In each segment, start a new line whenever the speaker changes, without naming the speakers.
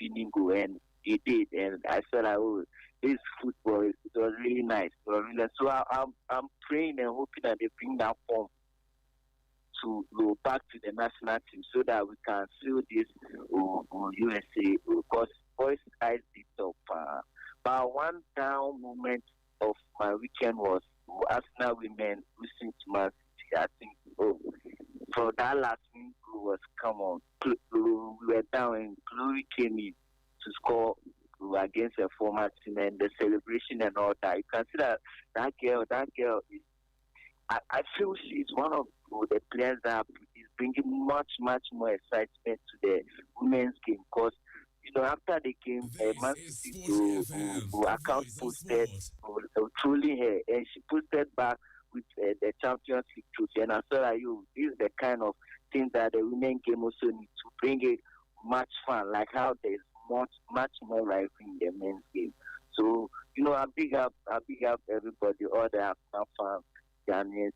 winning goal, and they did, and I felt like, oh, this football, it was really nice. It was really nice. So I'm praying and hoping that they bring that form to go back to the national team so that we can fill this USA, because boys guys did top. But one down moment of my weekend was Arsenal women losing to Man City. I think for that last minute goal was, come on, we were down and Chloe came in to score against a former team, and the celebration and all that. You can see that girl is, I feel she's one of the players that is bringing much more excitement to the women's game, because after the game, Man City to account posted trolling her, and she posted back with the Champions League trophy. And I saw that this is the kind of thing that the women game also needs to bring it much fun, like how there's much more rivalry in the men's game. So I big up everybody, all the Arsenal fans, Ghanaians.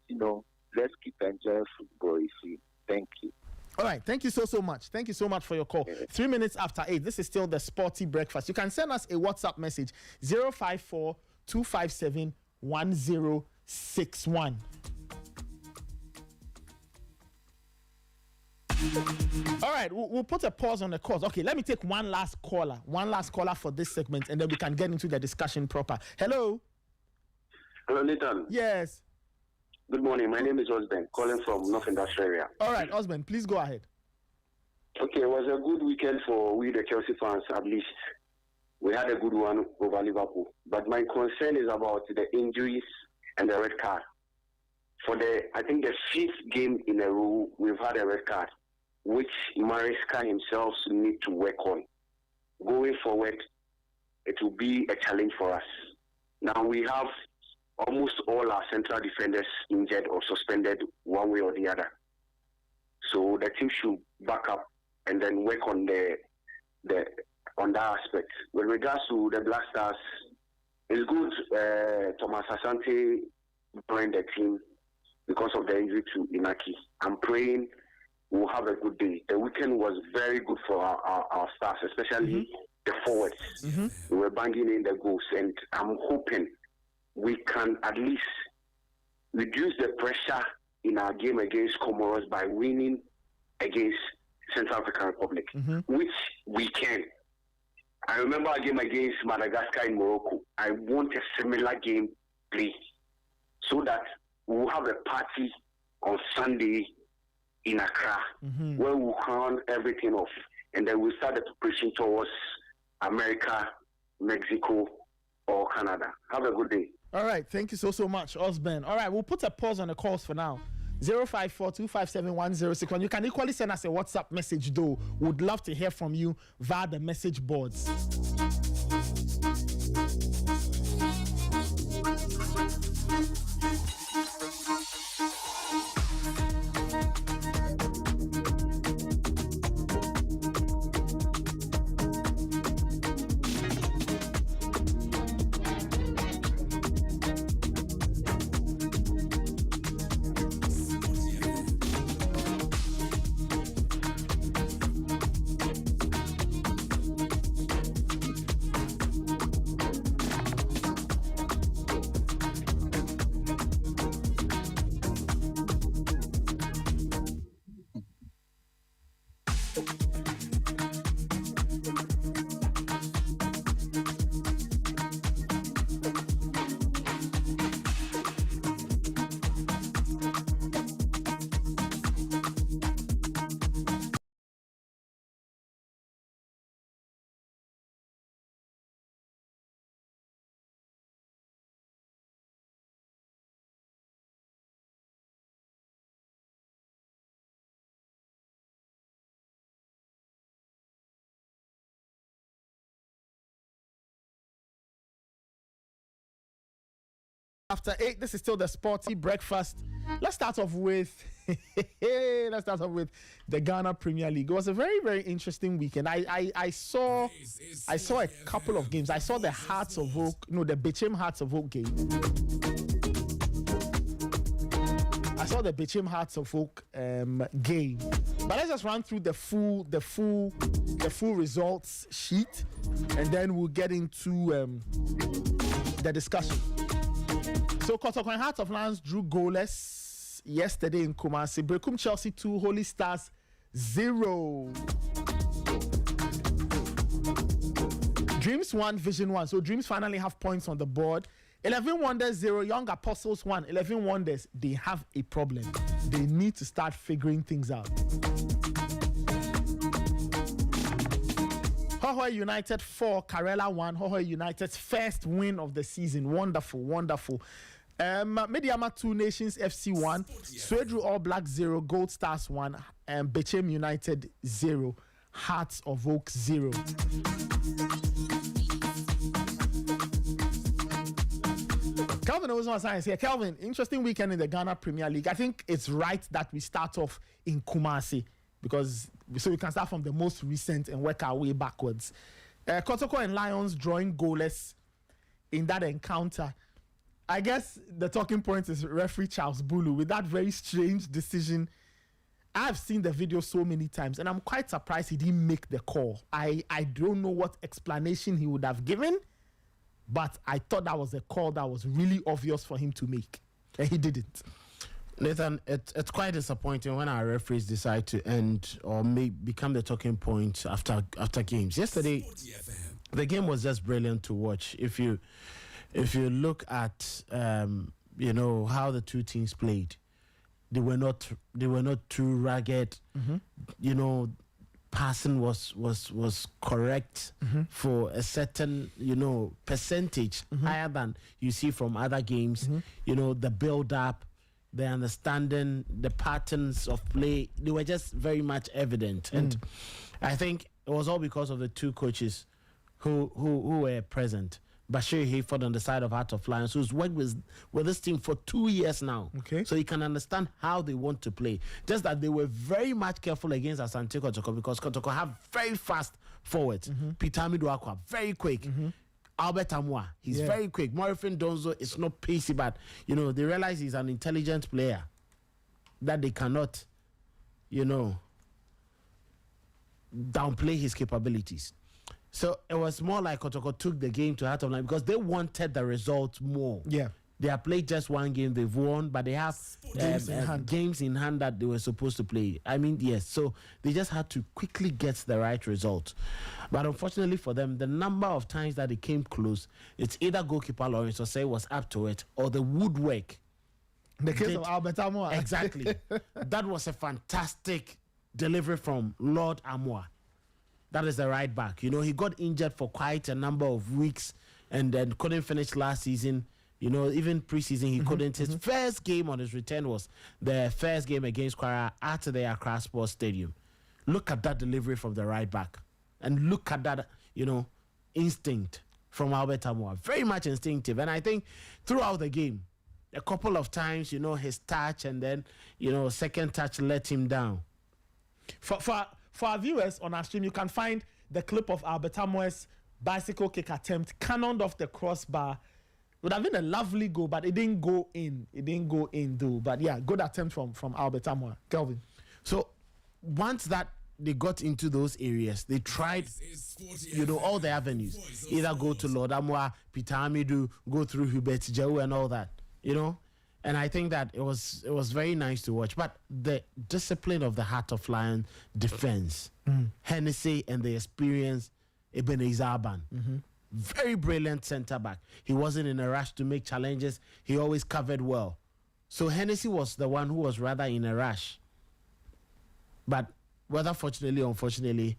Let's keep enjoying football. Thank you.
All right, thank you so much. Thank you so much for your call. 3 minutes after 8. This is still the Sporty Breakfast. You can send us a WhatsApp message 054 257 1061. All right, we'll put a pause on the calls. Okay, let me take one last caller for this segment, and then we can get into the discussion proper. Hello.
Hello, Nathan.
Yes.
Good morning. My name is Osben, calling from North Industrial Area.
All right, Osben, please go ahead.
Okay, it was a good weekend for we, the Chelsea fans, at least. We had a good one over Liverpool. But my concern is about the injuries and the red card. For I think the 5th game in a row, we've had a red card, which Maresca himself need to work on. Going forward, it will be a challenge for us. Now we have almost all our central defenders injured or suspended one way or the other. So the team should back up and then work on on that aspect. With regards to the Black Stars, it's good Thomas Asante joined the team because of the injury to Inaki. I'm praying we'll have a good day. The weekend was very good for our stars, especially the forwards. We were banging in the goals, and I'm hoping we can at least reduce the pressure in our game against Comoros by winning against Central African Republic, which we can. I remember a game against Madagascar in Morocco. I want a similar game play so that we'll have a party on Sunday in Accra where we'll crown everything off, and then we'll start the preparation towards America, Mexico, or Canada. Have a good day.
All right, thank you so much, Osben. All right, we'll put a pause on the calls for now. 054-257-1061. You can equally send us a WhatsApp message, though. Would love to hear from you via the message boards. After 8, this is still the Sporty Breakfast. Let's start off with the Ghana Premier League. It was a very, very interesting weekend. I saw a couple of games. I saw the the Bechem Hearts of Oak game. I saw the Bichim Hearts of Oak game, but let's just run through the full results sheet, and then we'll get into the discussion. So Kotoko and Hearts of Lions drew goalless yesterday in Kumasi. Brekum Chelsea 2, Holy Stars 0. Dreams 1, Vision 1. So Dreams finally have points on the board. 11 Wonders 0, Young Apostles 1. 11 Wonders, they have a problem. They need to start figuring things out. Hohoe United 4, Karela 1. Hohoe United's first win of the season. Wonderful, wonderful. Mediama 2, Nations FC 1. Swedru All Black 0, Gold Stars 1. And Bechem United 0, Hearts of Oak 0. Kelvin was on science here. Kelvin, interesting weekend in the Ghana Premier League. I think it's right that we start off in Kumasi because so we can start from the most recent and work our way backwards. Kotoko and Lions drawing goalless in that encounter. I guess the talking point is referee Charles Bulu with that very strange decision. I've seen the video so many times and I'm quite surprised he didn't make the call. I don't know what explanation he would have given. But I thought that was a call that was really obvious for him to make. And he didn't.
Nathan, it's quite disappointing when our referees decide to end or become the talking point after games. Yesterday, the game was just brilliant to watch. If you look at how the two teams played, they were not too ragged. Mm-hmm. Passing was correct for a certain percentage higher than you see from other games. The build up, the understanding, the patterns of play, they were just very much evident. And I think it was all because of the two coaches who were present. Bashir Hayford on the side of Heart of Lions, who's worked with this team for 2 years now. Okay. So he can understand how they want to play. Just that they were very much careful against Asante Kotoko because Kotoko have very fast forwards. Peter Miduakwa, very quick. Albert Amwa, he's very quick. Morifin Donzo is not pacey, but they realize he's an intelligent player that they cannot, downplay his capabilities. So it was more like Kotoko took the game to Heart of Lions because they wanted the result more. Yeah. They have played just one game, they've won, but they have games in hand that they were supposed to play. I mean, yes. So they just had to quickly get the right result. But unfortunately for them, the number of times that they came close, it's either goalkeeper Lawrence or say was up to it or the woodwork.
The case of Albert Amoa.
Exactly. That was a fantastic delivery from Lord Amoa. That is the right back. He got injured for quite a number of weeks and then couldn't finish last season. Even preseason, he couldn't. His first game on his return was the first game against Kwara at the Accra Sports Stadium. Look at that delivery from the right back. And look at that, instinct from Albert Amoa. Very much instinctive. And I think throughout the game, a couple of times, his touch and then, second touch let him down.
For our viewers on our stream, you can find the clip of Albert Amoa's bicycle kick attempt, cannoned off the crossbar. It would have been a lovely goal, but it didn't go in. It didn't go in, though. But yeah, good attempt from Albert Amoa. Kelvin.
So once that they got into those areas, they tried, all the avenues. Either go to Lord Amoa, Peter Amidu, go through Hubert Jau and all that, And I think that it was very nice to watch. But the discipline of the Heart of Lion defense, Hennessy and the experience, Ebenezer Aban, very brilliant centre back. He wasn't in a rush to make challenges. He always covered well. So Hennessy was the one who was rather in a rush. But whether fortunately or unfortunately,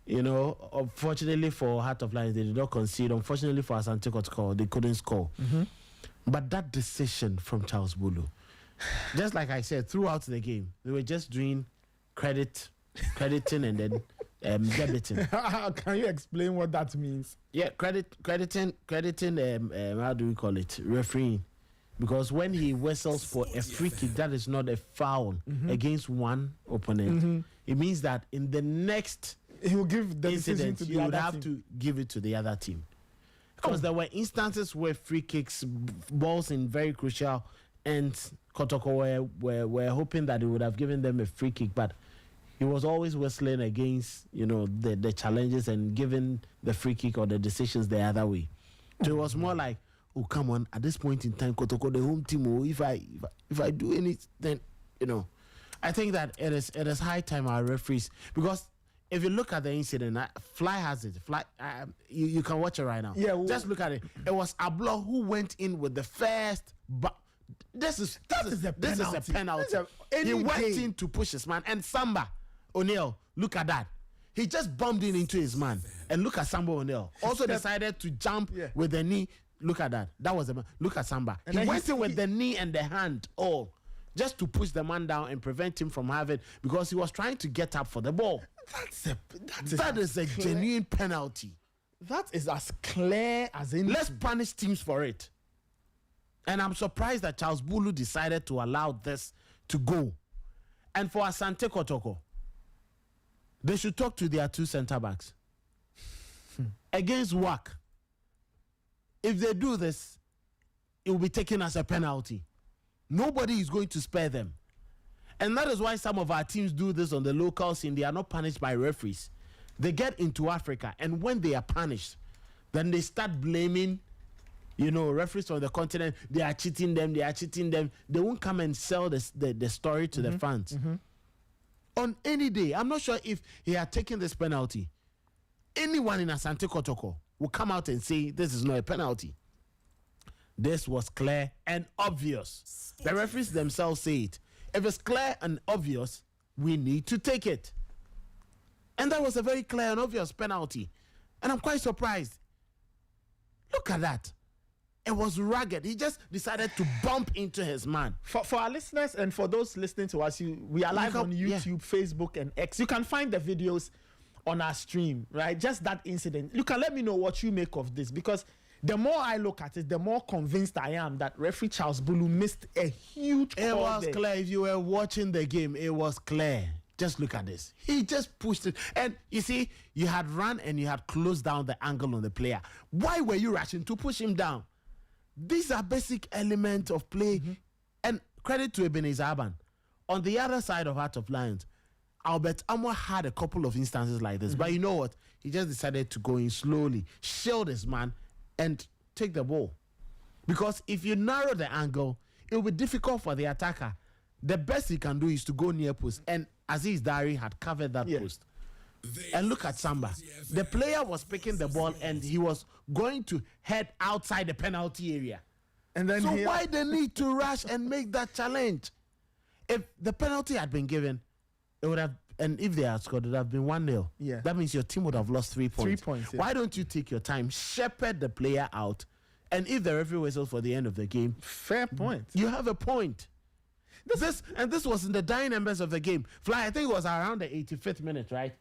unfortunately for Heart of Lions, they did not concede. Unfortunately for Asante Kotoko, they couldn't score. But that decision from Charles Bulu, just like I said, throughout the game, they were just doing crediting and then debiting.
Can you explain what that means?
Yeah, crediting. How do we call it? Refereeing, because when he whistles for a free kick, that is not a foul against one opponent. It means that in the next
he will give the incident to the
you
other
would have
team.
to give it to the other team. Because there were instances where free kicks, balls in very crucial and Kotoko were hoping that he would have given them a free kick, but he was always whistling against, the challenges and giving the free kick or the decisions the other way. So it was more like, oh, come on, at this point in time, Kotoko, the home team, if I do anything, I think that it is high time our referees, because if you look at the incident, Fly has it. You can watch it right now.
Yeah,
just look at it. It was Ablo who went in with the first. This is a penalty. He went in to push his man, and Samba O'Neal, look at that. He just bumped into his man, and look at Samba O'Neal. Also decided to jump with the knee. Look at that. That was look at Samba. And he went in with the knee and the hand all, just to push the man down and prevent him from having, because he was trying to get up for the ball. That is a genuine penalty.
That is as clear as in.
Let's punish teams for it. And I'm surprised that Charles Bulu decided to allow this to go. And for Asante Kotoko, they should talk to their two centre backs. Against WAC, if they do this, it will be taken as a penalty. Nobody is going to spare them. And that is why some of our teams do this on the local scene. They are not punished by referees. They get into Africa, and when they are punished, then they start blaming, referees from the continent. They are cheating them. They won't come and sell the story to the fans. Mm-hmm. On any day, I'm not sure if he had taken this penalty, anyone in Asante Kotoko will come out and say this is not a penalty. This was clear and obvious. The referees themselves say it. If it's clear and obvious, we need to take it. And that was a very clear and obvious penalty. And I'm quite surprised. Look at that. It was rugged. He just decided to bump into his man.
For our listeners and for those listening to us, we are live on YouTube, Facebook, and X. You can find the videos on our stream, right? Just that incident. You can let me know what you make of this, because the more I look at it, the more convinced I am that referee Charles Bulu missed a huge call.
It was clear. If you were watching the game, it was clear. Just look at this. He just pushed it. And you see, you had run and you had closed down the angle on the player. Why were you rushing to push him down? These are basic elements of play. Mm-hmm. And credit to Ebenezer Aban. On the other side of Heart of Lions, Albert Amwa had a couple of instances like this. Mm-hmm. But you know what? He just decided to go in slowly, shield his man, and take the ball. Because if you narrow the angle, it will be difficult for the attacker. The best he can do is to go near post. And Aziz Dari had covered that post. And look at Samba. The player was picking the ball and he was going to head outside the penalty area. And then why the need to rush and make that challenge? If the penalty had been given, it would have, and if they had scored, it would have been 1-0.
Yeah.
That means your team would have lost 3 points.
3 points. Yeah.
Why don't you take your time, shepherd the player out, and if the referee whistles for the end of the game,
fair point.
You have a point. This was in the dying embers of the game. Fly, I think it was around the 85th minute, right?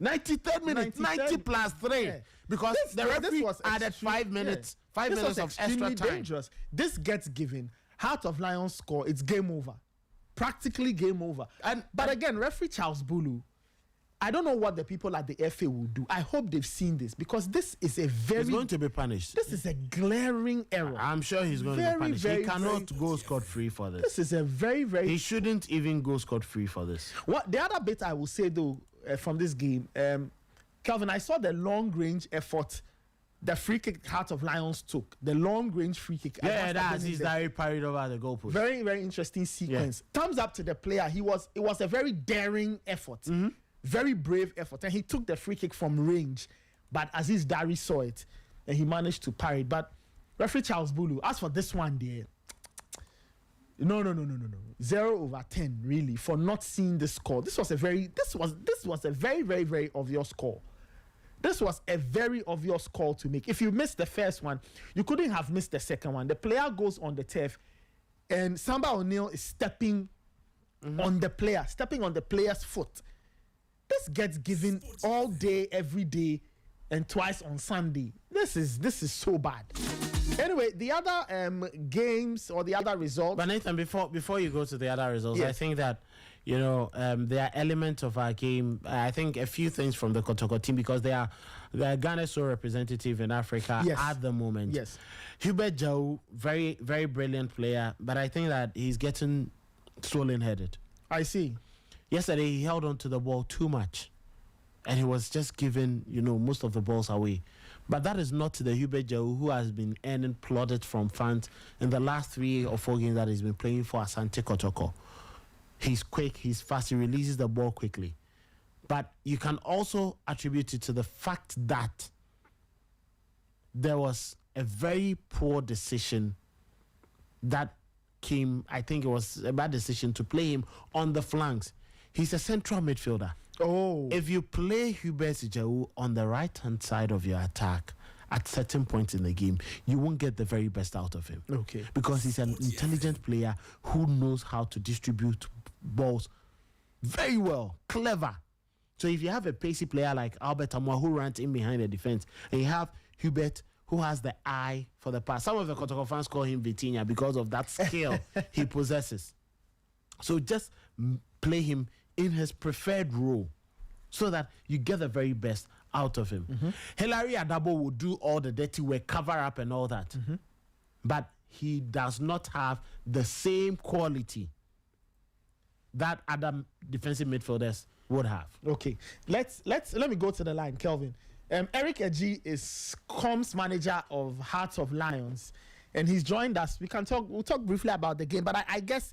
93rd minute, 90 plus 3. Yeah. Because the referee added 5 minutes, 5 minutes of extra time.
Dangerous. This gets given. Heart of Lions score, it's game over. Practically game over. But again, referee Charles Bulu, I don't know what the people at the FA will do. I hope they've seen this, because this is a very...
He's going to be punished.
This is a glaring error.
I'm sure he's going to be punished. He cannot go scot-free for this.
This is a very, very...
He shouldn't even go scot-free for this.
What the other bit I will say, though, from this game, Calvin, I saw the long-range effort the free kick Heart of Lions took. The long-range free kick.
Yeah, that's his direct parried over the goalpost.
Very, very interesting sequence. Yeah. Thumbs up to the player. It was a very daring effort. Mm-hmm. Very brave effort. And he took the free kick from range. But Aziz Dari saw it, and he managed to parry it. But referee Charles Bulu, as for this one there, no. 0/10, really, for not seeing the score. This was a very, very, very obvious call. This was a very obvious call to make. If you missed the first one, you couldn't have missed the second one. The player goes on the turf, and Samba O'Neal is stepping on the player, stepping on the player's foot. This gets given all day, every day, and twice on Sunday. This is so bad. Anyway, the other games or the other results.
But Nathan, before you go to the other results, I think that there are elements of our game. I think a few things from the Kotoko team, because they are Ghana so representative in Africa at the moment.
Yes.
Hubert Jau, very, very brilliant player, but I think that he's getting swollen-headed.
I see.
Yesterday, he held on to the ball too much, and he was just giving, most of the balls away. But that is not the Hubert Jau who has been earning plaudits from fans in the last 3 or 4 games that he's been playing for Asante Kotoko. He's quick, he's fast, he releases the ball quickly. But you can also attribute it to the fact that there was a very poor decision that came. I think it was a bad decision to play him on the flanks. He's a central midfielder.
Oh.
If you play Hubert Jau on the right-hand side of your attack at certain points in the game, you won't get the very best out of him.
Okay.
Because he's an intelligent player who knows how to distribute balls very well, clever. So if you have a pacey player like Albert Amwa who runs in behind the defense, and you have Hubert who has the eye for the pass. Some of the Kotoko fans call him Vitinha because of that skill he possesses. So just play him in his preferred role so that you get the very best out of him. Mm-hmm. Hilary Adabo will do all the dirty work, cover up and all that. Mm-hmm. But he does not have the same quality that other defensive midfielders would have.
Okay. Let me go to the line, Kelvin. Eric Eji is comms manager of Hearts of Lions, and he's joined us. We'll talk briefly about the game, but I guess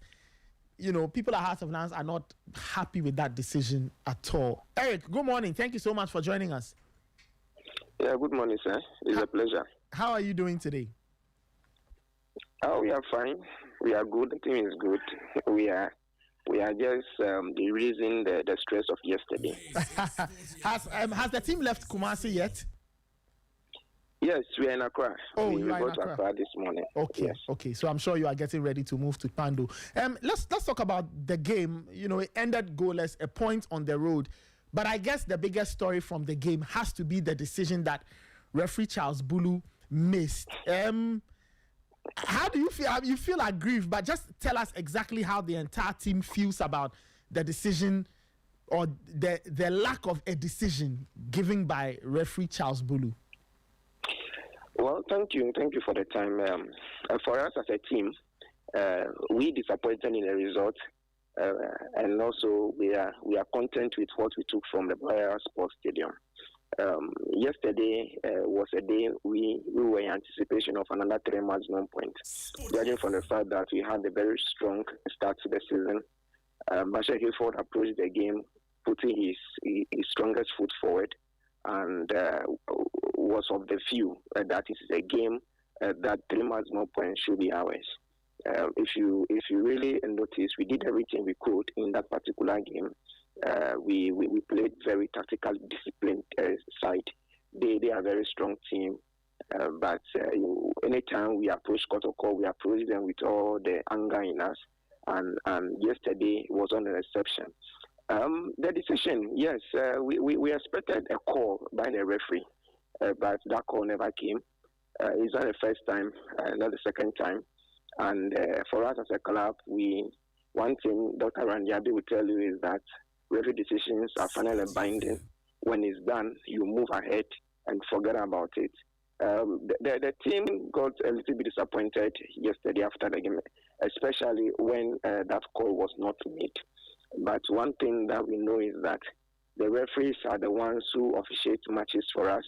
people at Hearts of Lions are not happy with that decision at all. Eric, good morning. Thank you so much for joining us.
Yeah, good morning, sir. It's a pleasure.
How are you doing today?
Oh, we are fine. We are good. The team is good. We are just erasing the stress of yesterday.
Has the team left Kumasi yet?
Yes, we are in Accra.
Oh,
we got to Accra this morning.
Okay,
yes.
Okay. So I'm sure you are getting ready to move to Pando. Let's talk about the game. It ended goalless, a point on the road. But I guess the biggest story from the game has to be the decision that referee Charles Bulu missed. How do you feel? You feel aggrieved, but just tell us exactly how the entire team feels about the decision or the lack of a decision given by referee Charles Bulu.
Well, thank you for the time. For us as a team, we disappointed in the result, and also we are content with what we took from the Royal Sports Stadium. Yesterday was a day we were in anticipation of another 3 maximum points, judging from the fact that we had a very strong start to the season. Bashir Hilford approached the game putting his strongest foot forward, and was of the view that it is a game that 3 maximum points should be ours. If you really notice, we did everything we could in that particular game. We played very tactical, disciplined side. They are a very strong team, but anytime we approach Kotoko, we approach them with all the anger in us, and yesterday was not an exception. The decision, yes, we expected a call by the referee, but that call never came. It's not the first time, not the second time, and for us as a club, one thing Dr. Ranjabi will tell you is that referee decisions are finally binding. When it's done, you move ahead and forget about it. The team got a little bit disappointed yesterday after the game, especially when that call was not made. But one thing that we know is that the referees are the ones who officiate matches for us.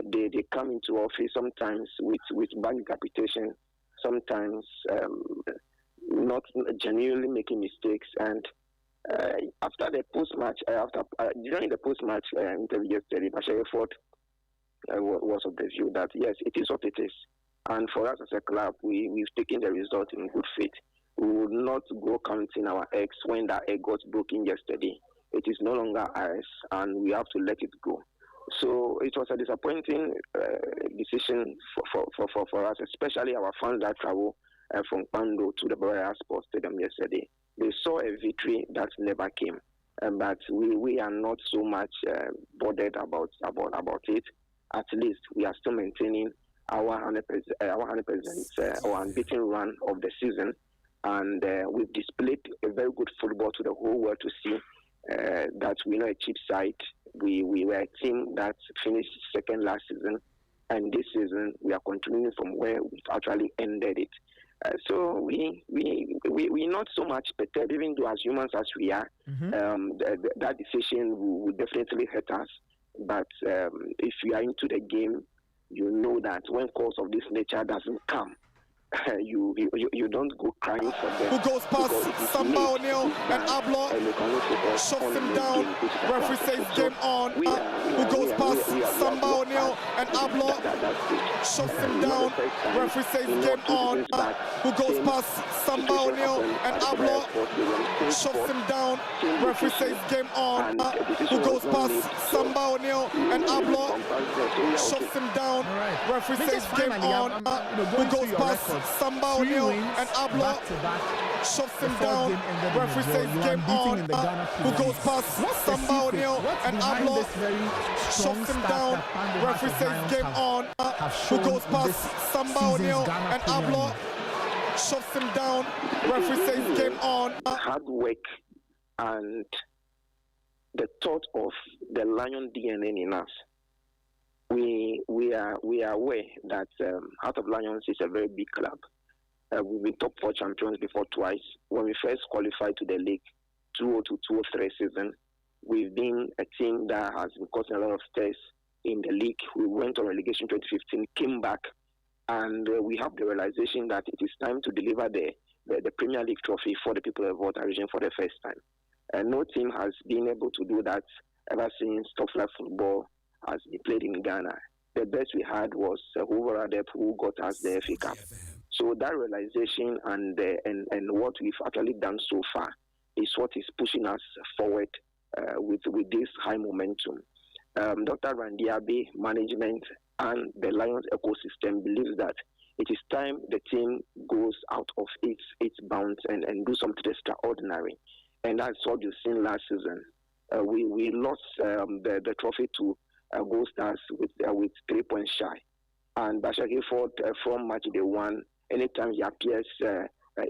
They come into office sometimes with bad interpretation, sometimes not genuinely making mistakes, and after the post-match, during the post-match interview yesterday, Bashir Ford was of the view that yes, it is what it is, and for us as a club, we've taken the result in good faith. We would not go counting our eggs when that egg got broken yesterday. It is no longer ours, and we have to let it go. So it was a disappointing decision for us, especially our fans that travel from Pando to the Royal Sports Stadium yesterday. They saw a victory that never came, but we are not so much bothered about it. At least we are still maintaining our 100% or unbeaten run of the season, and we've displayed a very good football to the whole world to see that we're not a cheap side. We were a team that finished second last season, and this season we are continuing from where we've actually ended it. So we're not so much perturbed, even though as humans as we are, that decision will definitely hurt us. But if you are into the game, you know that when calls of this nature doesn't come, you don't go crying for them.
Who goes past Samba O'Neill and Ablo shoves him down. Referee says game on. Who goes past Samba O'Neill and Ablo shoves him down. Referee says game on. Who goes past Samba O'Neill and Ablo shoves him down. Referee says game on. Who goes past Samba O'Neill and Ablo shoves him down. Referee says game on. Who goes past Samba O'Neill and Ablo shoves him down. Referee says game on. Who goes past Samba O'Neill and Ablo shoves him down. Referee says game on. Who goes past Samba O'Neill and Ablo shoves him down. Referee says game on.
Hard work and the thought of the Lion DNA in us. We are aware that Heart of Lions is a very big club. We've been top 4 champions before twice. When we first qualified to the league, 2002-2003 season, we've been a team that has been causing a lot of stress in the league. We went on relegation 2015, came back, and we have the realization that it is time to deliver the Premier League trophy for the people of Volta region for the first time. No team has been able to do that ever since top flight football has been played in Ghana. The best we had was Hoover Adep, who got us the FA Cup. So that realization and what we've actually done so far is what is pushing us forward with this high momentum. Dr. Randiabe, management, and the Lions ecosystem believes that it is time the team goes out of its bounds and do something extraordinary. And that's what you've seen last season. We lost the trophy to Gold Stars with 3 points shy. And Bashir Gifford, from match day one, anytime he appears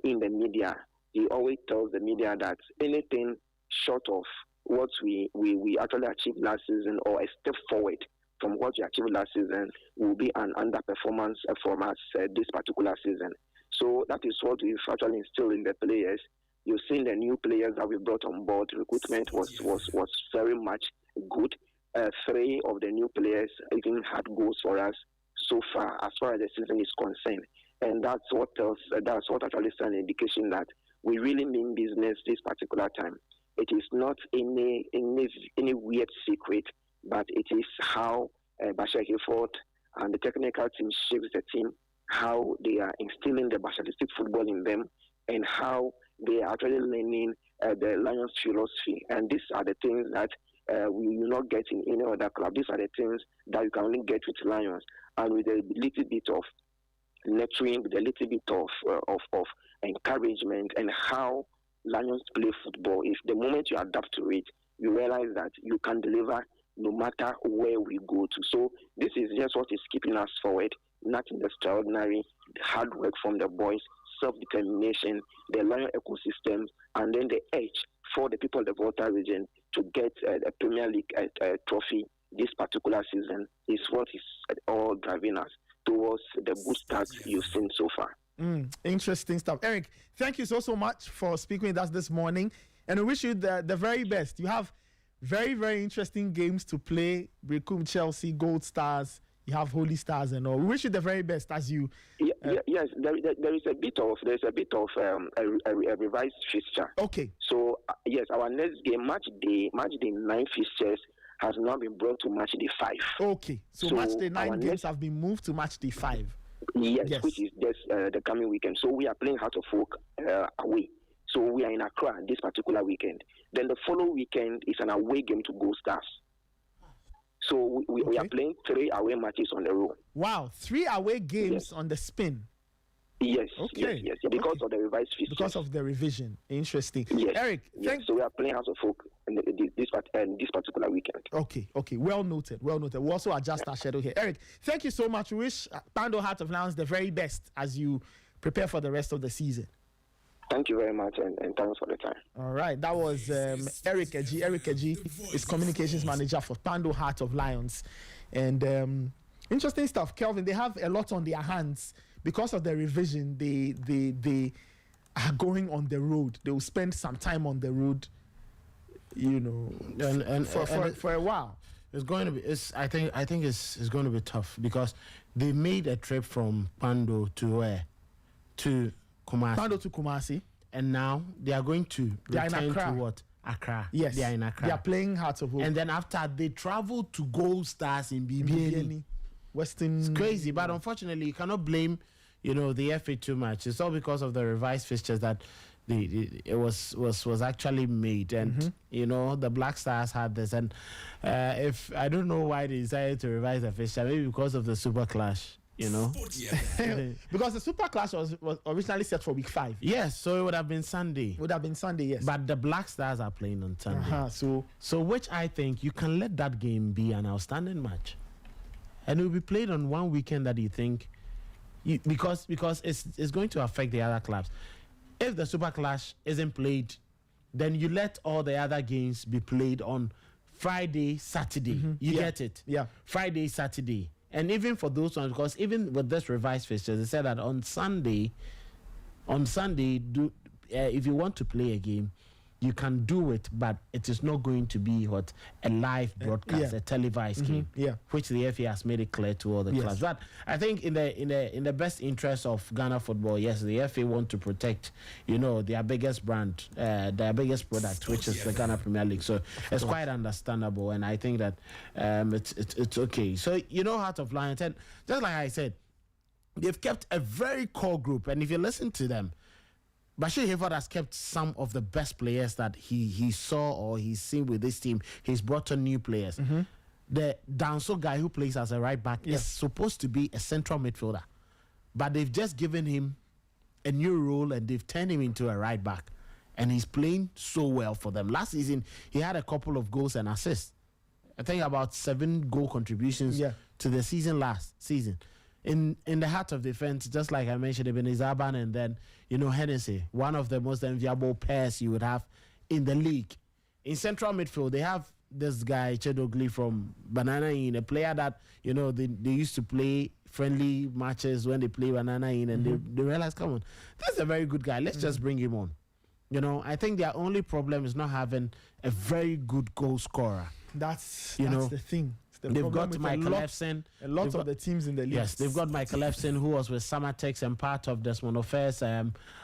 in the media, he always tells the media that anything short of what we actually achieved last season or a step forward from what we achieved last season will be an underperformance from us this particular season. So that is what we've actually instilled in the players. You've seen the new players that we brought on board. Recruitment was very much good. 3 of the new players even had goals for us so far as the season is concerned. And that's what actually is an indication that we really mean business this particular time. It is not any weird secret, but it is how Bashir Gifford and the technical team shapes the team, how they are instilling the Bashiristic football in them, and how they are actually learning the Lions philosophy. And these are the things that we will not get in any other club. These are the things that you can only get with Lions, and with a little bit of nurturing, with a little bit of encouragement, and how Lions play football. If the moment you adapt to it, you realize that you can deliver no matter where we go to. So this is just what is keeping us forward. Nothing extraordinary. Hard work from the boys, self-determination, the Lion ecosystem, and then the edge for the people of the Volta region to get a Premier League trophy this particular season is what is all driving us towards the good start you've seen so far.
Interesting stuff. Eric, thank you so much for speaking with us this morning, and we wish you the very best. You have very, very interesting games to play. Brekum, Chelsea, Gold Stars, you have Holy Stars and all. We wish you the very best as you...
Yes, there is a bit of a revised fixture.
Okay.
So, yes, our next game, match day 9 fixtures, has now been brought to match day 5.
Okay. So match day 9 games have been moved to match day 5.
Yes, which is just the coming weekend. So we are playing Heart of Oak away. So we are in Accra this particular weekend. Then the following weekend is an away game to Gold Stars. So we are playing 3 away matches on the row.
Wow, 3 away games on the spin.
Yes, yes, because of the revised fixtures.
Because of the revision. Interesting.
Yes,
Eric,
so we are playing House of Folk this particular weekend.
Okay, well noted. We'll also adjust our schedule here. Eric, thank you so much. We wish Pando Heart of Lions the very best as you prepare for the rest of the season.
Thank you very much, and thanks for the time.
All right, that was Eric Eji. Eric Eji is communications manager for Pando Heart of Lions. And interesting stuff, Kelvin. They have a lot on their hands because of the revision. They are going on the road. They will spend some time on the road, and for a while.
It's going to be. I think it's going to be tough because they made a trip from Pando to where? To Kumasi.
Pando to Kumasi.
And now they are going to return to what? Accra.
Yes.
They are in Accra.
They are playing Hearts of Hope.
And then after they travel to Gold Stars in BBN.
Western.
It's crazy, but unfortunately you cannot blame, the FA too much. It's all because of the revised fixtures that it was actually made, and the Black Stars had this, and if I don't know why they decided to revise the fixture, maybe because of the Super Clash.
Because the Super Clash was originally set for week 5.
Yes, so it would have been Sunday.
Yes.
But the Black Stars are playing on Sunday. So which I think you can let that game be an outstanding match, and it will be played on one weekend that you think, because it's going to affect the other clubs. If the Super Clash isn't played, then you let all the other games be played on Friday, Saturday. You get it?
Yeah.
Friday, Saturday. And even for those ones, because even with this revised fixture, they said that on Sunday, if you want to play a game, you can do it, but it is not going to be a live broadcast, a televised game, which the FA has made it clear to all the clubs. But I think in the best interest of Ghana football, yes, the FA want to protect, their biggest brand, their biggest product, which is the Ghana Premier League. So it's quite understandable, and I think that it's okay. So Heart of Lions, and just like I said, they've kept a very core group, and if you listen to them, Bashir Hayford has kept some of the best players that he saw or he's seen with this team. He's brought on new players. The Danso guy who plays as a right back is supposed to be a central midfielder, but they've just given him a new role and they've turned him into a right back, and he's playing so well for them. Last season, he had a couple of goals and assists. I think about 7 goal contributions to the season last season. In the heart of defense, just like I mentioned, Ebenezer Aban and then, Hennessy, one of the most enviable pairs you would have in the league. In central midfield, they have this guy, Chedogli from Banana Inn, a player that, they used to play friendly matches when they play Banana Inn, and they realize, come on, that's a very good guy. Let's just bring him on. I think their only problem is not having a very good goal scorer.
That's the thing.
They've got Michael Efson.
A lot of the teams in the league.
Yes, they've got Michael Efson, who was with Samatex and part of Desmond Ofe's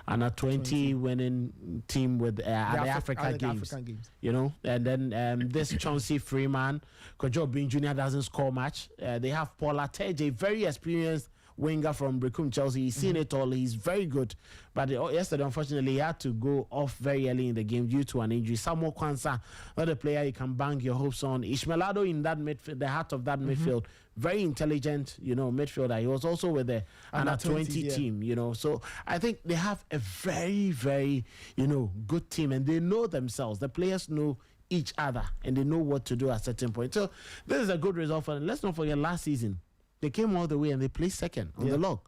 under 20 winning team with the Africa Games. And then this Chauncey Freeman, Kojo Bin Jr. doesn't score much. They have Paul Ateje, very experienced winger from Brecum Chelsea. He's seen it all. He's very good. But yesterday, unfortunately, he had to go off very early in the game due to an injury. Samuel Kwanzaa, not a player you can bank your hopes on. Ishmaelado in that midfield, the heart of that midfield, very intelligent, midfielder. He was also with the under 20 team, So I think they have a very, very, good team, and they know themselves. The players know each other, and they know what to do at certain point. So this is a good result for them. Let's not forget last season, they came all the way and they placed second on the log.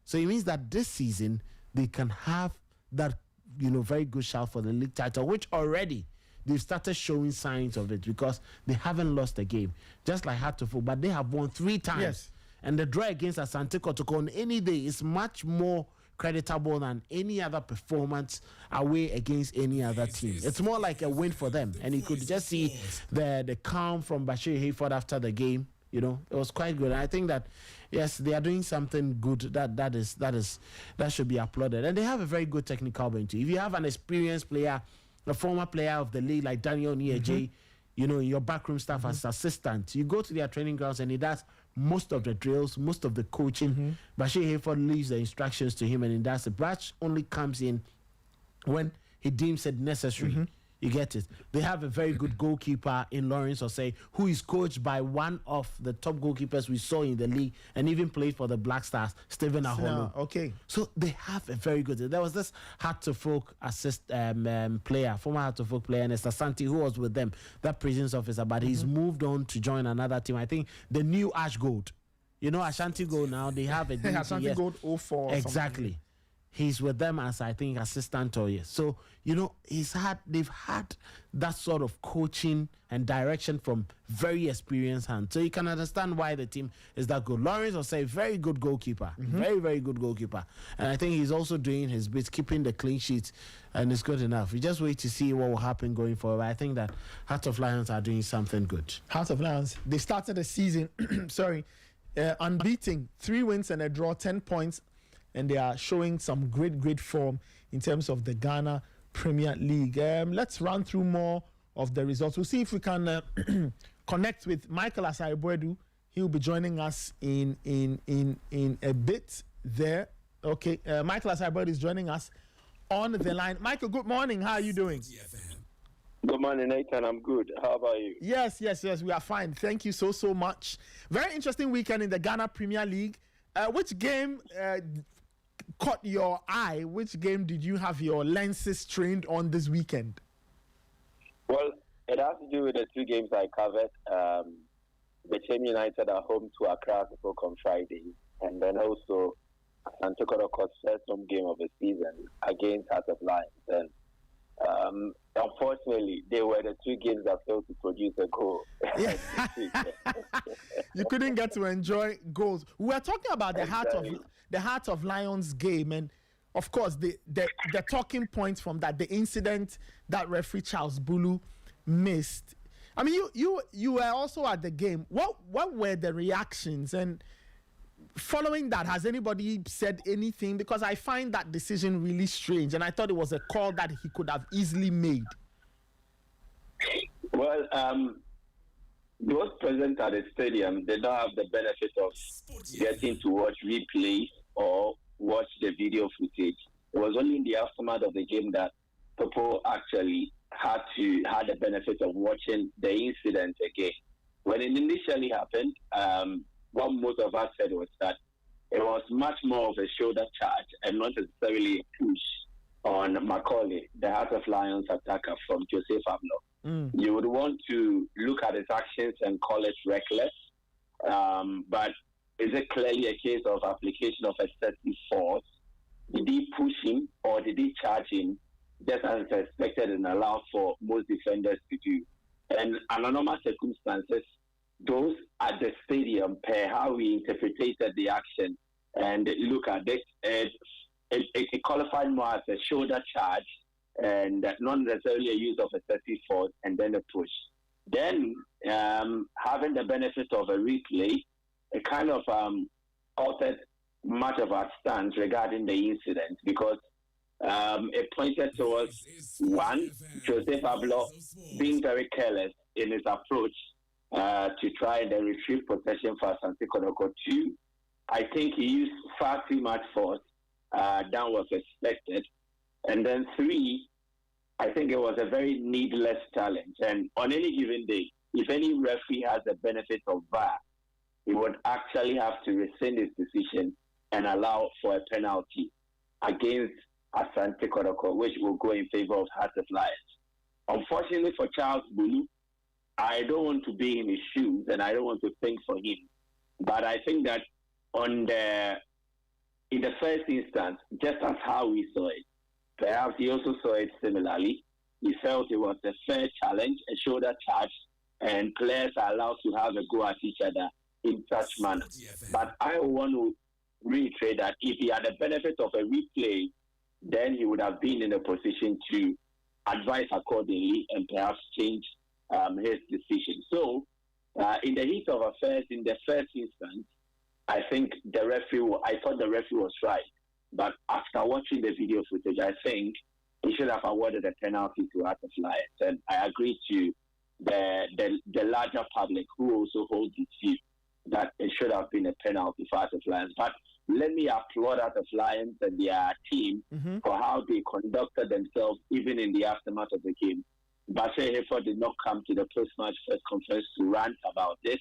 So it means that this season they can have that, very good shout for the league title, which already they've started showing signs of it because they haven't lost a game, just like Hartlepool, but they have won 3 times.
Yes.
And the draw against Asante Kotoko on any day is much more creditable than any other performance away against any other team. It's more like a win for them. And you could just see the calm from Bashir Hayford after the game. It was quite good. And I think that, yes, they are doing something good that should be applauded. And they have a very good technical bench. If you have an experienced player, a former player of the league like Daniel Nieje, your backroom staff as assistant, you go to their training grounds and he does most of the drills, most of the coaching. Bashir Hayford leaves the instructions to him and he does it. Batch only comes in when he deems it necessary. You get it. They have a very good goalkeeper in Lawrence Osei, who is coached by one of the top goalkeepers we saw in the league and even played for the Black Stars, Stephen Aholo.
Okay.
So they have a very good. There was this Heart to Folk player, former Heart to Folk player, Nesta Santi, who was with them, that prisons officer, but he's moved on to join another team. I think the new Ash Gold. Ashanti Gold now, they have a
Ashanti Gold 04.
Exactly. he's with them as, I think, assistant or yes. So, you know, they've had that sort of coaching and direction from very experienced hands. So you can understand why the team is that good. Lawrence was a very good goalkeeper, very, very good goalkeeper. And I think he's also doing his bit, keeping the clean sheets, and it's good enough. We just wait to see what will happen going forward. I think that Heart of Lions are doing something good.
Heart of Lions, they started the season, unbeaten, 3 wins and a draw, 10 points. And they are showing some great form in terms of the Ghana Premier League. Let's run through more of the results. We'll see if we can connect with Michael Asariboedu. He'll be joining us in a bit there. Okay, Michael Asariboedu is joining us on the line. Michael, good morning. How are you doing?
Good morning, Nathan. I'm good. How about you?
Yes. We are fine. Thank you so much. Very interesting weekend in the Ghana Premier League. Which game caught your eye? Which game did you have your lenses trained on this weekend?
Well, it has to do with the 2 games I covered. Bethlehem United are home to Accra on Friday, and then also Asante Kotoko's first home game of the season against Heart of Lions. And unfortunately, they were the 2 games that failed to produce a goal.
Yeah. You couldn't get to enjoy goals. We were talking about the Heart of Lions game, and of course the talking points from that, the incident that referee Charles Bulu missed. I mean, you were also at the game. What were the reactions? And following that, has anybody said anything? Because I find that decision really strange, and I thought it was a call that he could have easily made.
Well, those present at the stadium, they don't have the benefit of getting to watch replays or watch the video footage. It was only in the aftermath of the game that people actually had the benefit of watching the incident again. When it initially happened, what most of us said was that it was much more of a shoulder charge and not necessarily a push on Macaulay, the Heart of Lions attacker from Joseph Ablo. You would want to look at his actions and call it reckless, but is it clearly a case of application of excessive force? Did he push him or did he charge him just as expected and allowed for most defenders to do? And under normal circumstances, those at the stadium, per how we interpreted the action and look at it, it qualified more as a shoulder charge and not necessarily a use of excessive force and then a push. Then, having the benefit of a replay, it kind of altered much of our stance regarding the incident because it pointed towards, one, Joseph Ablo being very careless in his approach to try and retrieve possession for Asante Kotoko. 2, I think he used far too much force than was expected. And then 3, I think it was a very needless challenge. And on any given day, if any referee has the benefit of VAR, he would actually have to rescind his decision and allow for a penalty against Asante Kotoko, which will go in favor of Heart of Lions. Unfortunately for Charles Bulu, I don't want to be in his shoes and I don't want to think for him. But I think that in the first instance, just as how we saw it, perhaps he also saw it similarly. He felt it was a fair challenge, a shoulder charge, and players are allowed to have a go at each other in such manner. But I want to reiterate that if he had the benefit of a replay, then he would have been in a position to advise accordingly and perhaps change his decision. So, in the heat of affairs, in the first instance, I thought the referee was right. But after watching the video footage, I think he should have awarded a penalty to Heart of Lions. And I agree to the larger public who also hold this view that it should have been a penalty for Heart of Lions. But let me applaud Heart of Lions and their team for how they conducted themselves even in the aftermath of the game. Bashir Hayford did not come to the post-match press conference to rant about this.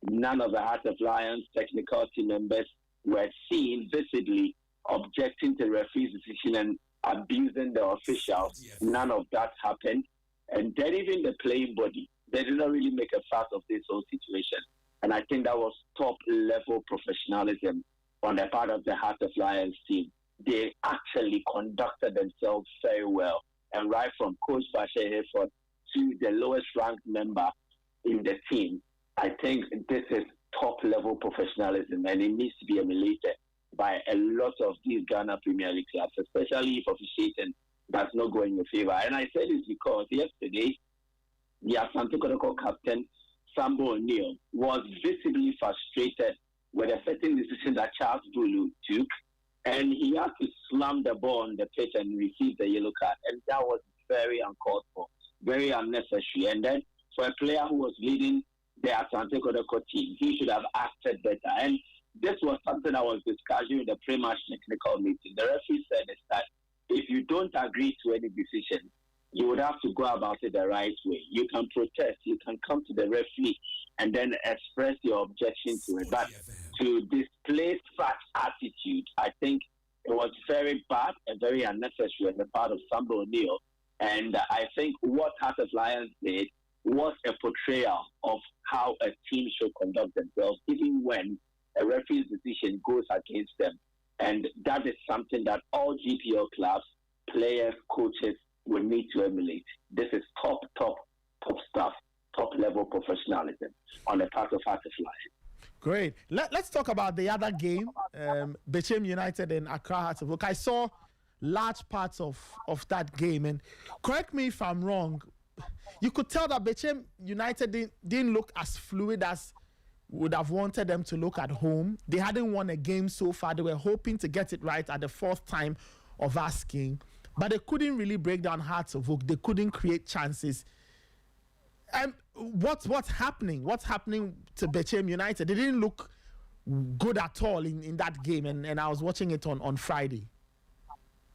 None of the Heart of Lions technical team members were seen visibly objecting to the referee's decision and abusing the officials. None of that happened. And then even the playing body, they did not really make a fuss of this whole situation. And I think that was top-level professionalism on the part of the Heart of Lions team.
they actually conducted themselves very well. And right from Coach Bashe Hayford to the lowest ranked member in the team, I think this is top-level professionalism, and it needs to be emulated by a lot of these Ghana Premier League clubs, especially if officiating does not go in your favor. And I say this because yesterday, the Asante Kotoko captain, Sambo O'Neill, was visibly frustrated with a certain decision that Charles Bulu took, and he had to slam the ball on the pitch and receive the yellow card, and that was very uncalled for, very unnecessary. And then for a player who was leading the Asante Kotoko team, he should have acted better. And this was something I was discussing in the pre-match technical meeting. The referee said is that if you don't agree to any decision, you would have to go about it the right way. You can protest, you can come to the referee and then express your objection to it. But to display such attitude, I think it was very bad and very unnecessary on the part of Sambo O'Neill. And I think what Heart of Lions did was a portrayal of how a team should conduct themselves, even when a referee's decision goes against them. And that is something that all GPL clubs, players, coaches will need to emulate. This is top stuff, top-level professionalism on the part of Heart of Lions.
Great. Let's talk about the other game, Bechem United and Accra Hearts of Oak. I saw large parts of that game, and correct me if I'm wrong, you could tell that Bechem United didn't look as fluid as would have wanted them to look at home. They hadn't won a game so far. They were hoping to get it right at the fourth time of asking, but they couldn't really break down Hearts of Oak. They couldn't create chances. And what's happening? What's happening to Bechem United? They didn't look good at all in that game, and I was watching it on Friday.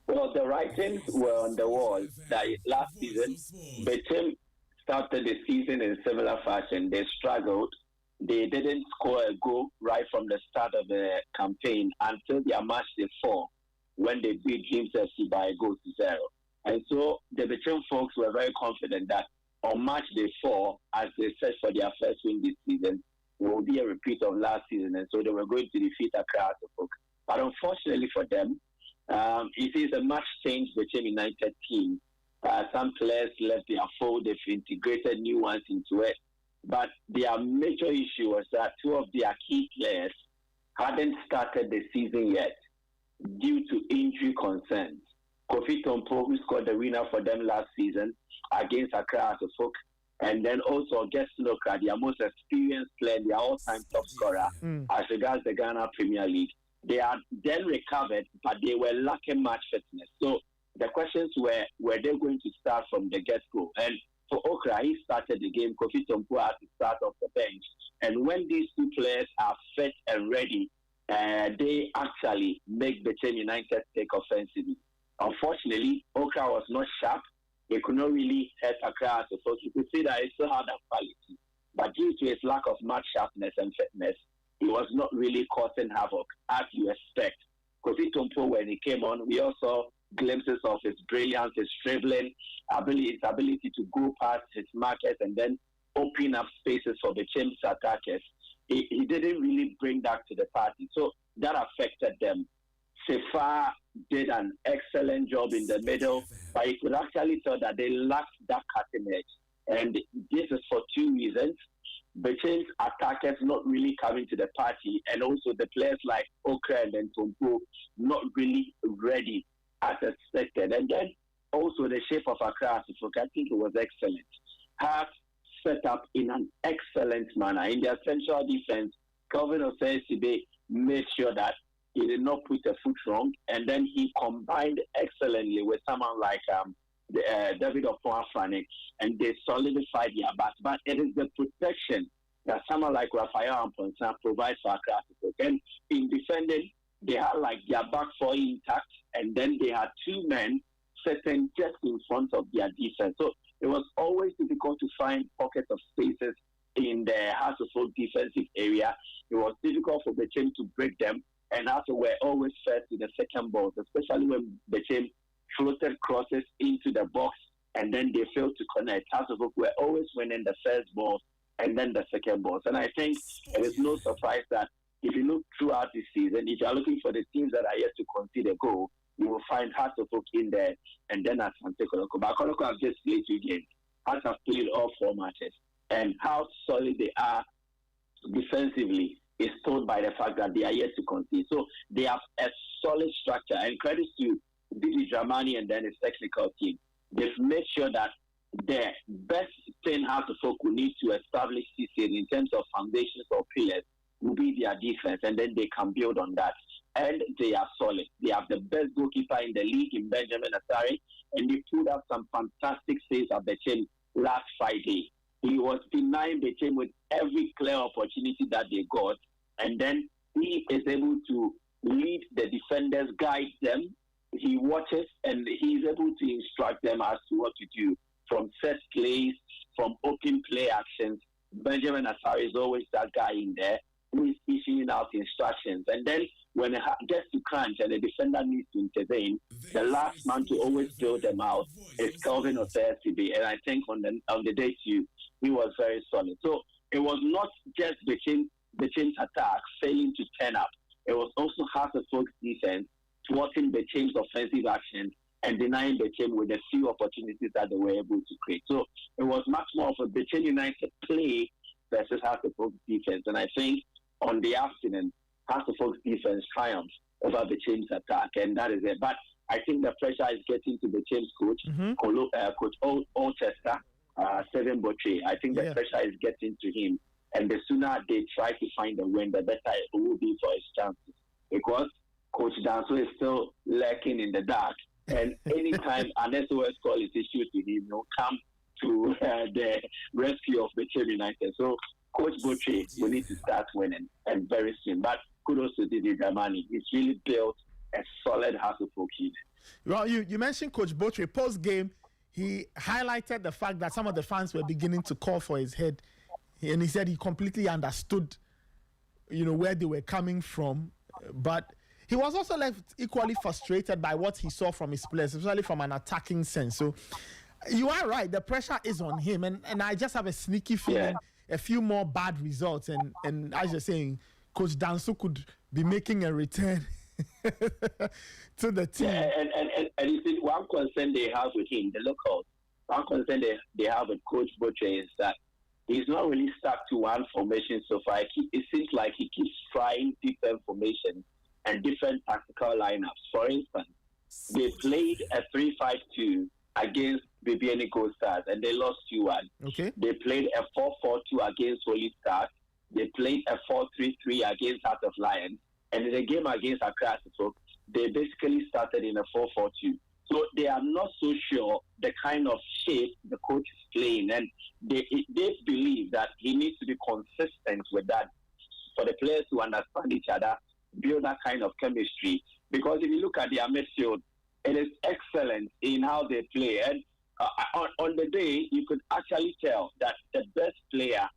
Well, the writings were on the wall that last season, Bechem started the season in similar fashion. They struggled. They didn't score a goal right from the start of the campaign until their match day 4, when they beat Dreams FC by a goal to 0. And so the Bechem folks were very confident that on match day 4, as they searched for their first win this season, will be a repeat of last season. And so they were going to defeat Accra Hearts of Oak. But unfortunately for them, it is a much changed Bechem United team. Some players left their fold. They've integrated new ones into it. But their major issue was that two of their key players hadn't started the season yet due to injury concerns. Kofi Tompo, who scored the winner for them last season against Accra Hearts of Oak, and then also Augustin Okra, their most experienced player, their all-time top scorer as regards the Ghana Premier League. They had then recovered, but they were lacking match fitness. So the questions were they going to start from the get-go? And for Okra, he started the game. Kofi Tompo had to start off the bench. And when these two players are fit and ready, they actually make Bechem United take offensively. Unfortunately, Okra was not sharp. They could not really hit Accra. So you could see that he still had that quality. But due to his lack of match sharpness and fitness, he was not really causing havoc, as you expect. Kofi Tompo, when he came on, we also saw glimpses of his brilliance, his dribbling, his ability to go past his markers and then open up spaces for the Chimps attackers. He didn't really bring that to the party. So that affected them. Sefa did an excellent job in the middle, but you could actually tell that they lacked that cutting edge. And this is for two reasons. Bechen's attackers not really coming to the party, and also the players like Okra and then Tompo not really ready as expected. And then also the shape of Accra, I think it was excellent. Heart set up in an excellent manner. In their central defense, Calvin Osei made sure that he did not put a foot wrong, and then he combined excellently with someone like David Opoafane, and they solidified their back. But it is the protection that someone like Raphael Amponsa provides for Accra. And in defending, they had like their back four intact, and then they had two men sitting just in front of their defense. So it was always difficult to find pockets of spaces in the Hearts of Oak defensive area. It was difficult for the team to break them, and also were always first in the second balls, especially when the team floated crosses into the box and then they failed to connect. Hearts of Oak were always winning the first balls and then the second balls. And I think it is no surprise that if you look throughout the season, if you are looking for the teams that are yet to concede a goal, you will find Hearts of Oak in there, and then Asante Kotoko. But Kotoko have just played 2 games. Hearts have played all 4 matches. And how solid they are defensively is told by the fact that they are yet to concede. So they have a solid structure, and credit to Didi Dramani and then his technical team. They've made sure that the best thing Hearts of Oak will need to establish this season in terms of foundations or pillars will be their defense, and then they can build on that. And they are solid. They have the best goalkeeper in the league in Benjamin Asare, and they put up some fantastic saves at the chain last Friday. He was denying the team with every clear opportunity that they got, and then he is able to lead the defenders, guide them. He watches, and he is able to instruct them as to what to do from set plays, from open play actions. Benjamin Asare is always that guy in there who is issuing out instructions. And then when it gets to crunch and the defender needs to intervene, the last man to always bail them out is Kelvin Osei-Sibe. And I think on the day too, he was very solid. So it was not just the change attack failing to turn up. It was also Hearts of Oak's defense thwarting the team's offensive action and denying the team with the few opportunities that they were able to create. So it was much more of a Beijing United play versus Hearts of Oak's defense. And I think on the afternoon, Hearts of Oak's defense triumphed over the team's attack, and that is it. But I think the pressure is getting to the team's coach, Coach Olchester, Seven Botche. I think the pressure is getting to him, and the sooner they try to find a win, the better it will be for his chances. Because Coach Danso is still lurking in the dark, and anytime an SOS call is issued to him, he'll come to the rescue of the team United. So Coach Botche will need to start winning, and very soon. But kudos to Didi Dramani. He's really built a solid Hearts of Oak unit.
Well, you mentioned Coach Botche. Post-game, he highlighted the fact that some of the fans were beginning to call for his head. And he said he completely understood, where they were coming from. But he was also left equally frustrated by what he saw from his players, especially from an attacking sense. So you are right. The pressure is on him. And I just have a sneaky feeling a few more bad results. And as you're saying, Coach Danso could be making a return to the team.
Yeah, and you see, one concern they have with him, the locals, one concern they have with Coach Botche is that he's not really stuck to one formation so far. It seems like he keeps trying different formations and different tactical lineups. For instance, they played a 3-5-2 against BBN Gold Stars, and they lost 2-1.
Okay.
They played a 4-4-2 against Holy Stars. They played a 4-3-3 against Heart of Lions. And in the game against Accra, they basically started in a 4-4-2. So they are not so sure the kind of shape the coach is playing. And they believe that he needs to be consistent with that for the players to understand each other, build that kind of chemistry. Because if you look at their midfield, it is excellent in how they play. And on the day, you could actually tell that the best player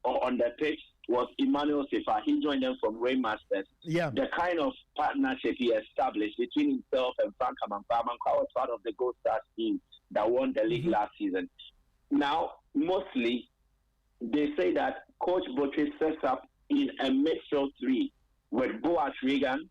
on the pitch was Emmanuel Sefa. He joined them from Raymond.
Yeah.
The kind of partnership he established between himself and Frank Amankwa. Amankwa was part of the Gold Stars team that won the league last season. Now, mostly, they say that Coach Botche sets up in a midfield 3 with Boaz Regan,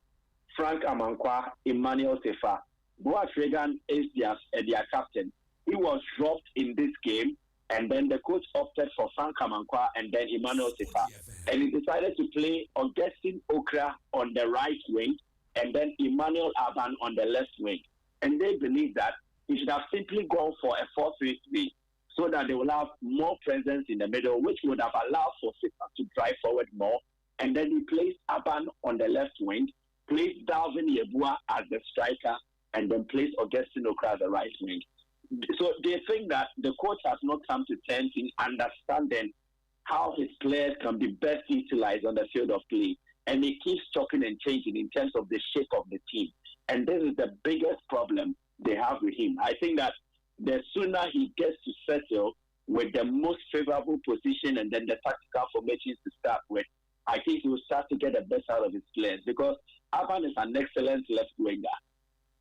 Frank Amankwa, Emmanuel Sefa. Boaz Regan is their captain. He was dropped in this game, and then the coach opted for Frank Amankwa and then Emmanuel Sefa. And he decided to play Augustine Okra on the right wing and then Emmanuel Aban on the left wing. And they believe that he should have simply gone for a 4-3-3 so that they will have more presence in the middle, which would have allowed for Sefa to drive forward more. And then he placed Aban on the left wing, placed Dalvin Yebua as the striker, and then placed Augustine Okra as the right wing. So they think that the coach has not come to terms in understanding how his players can be best utilized on the field of play. And he keeps chopping and changing in terms of the shape of the team. And this is the biggest problem they have with him. I think that the sooner he gets to settle with the most favorable position and then the tactical formations to start with, I think he will start to get the best out of his players. Because Aban is an excellent left winger.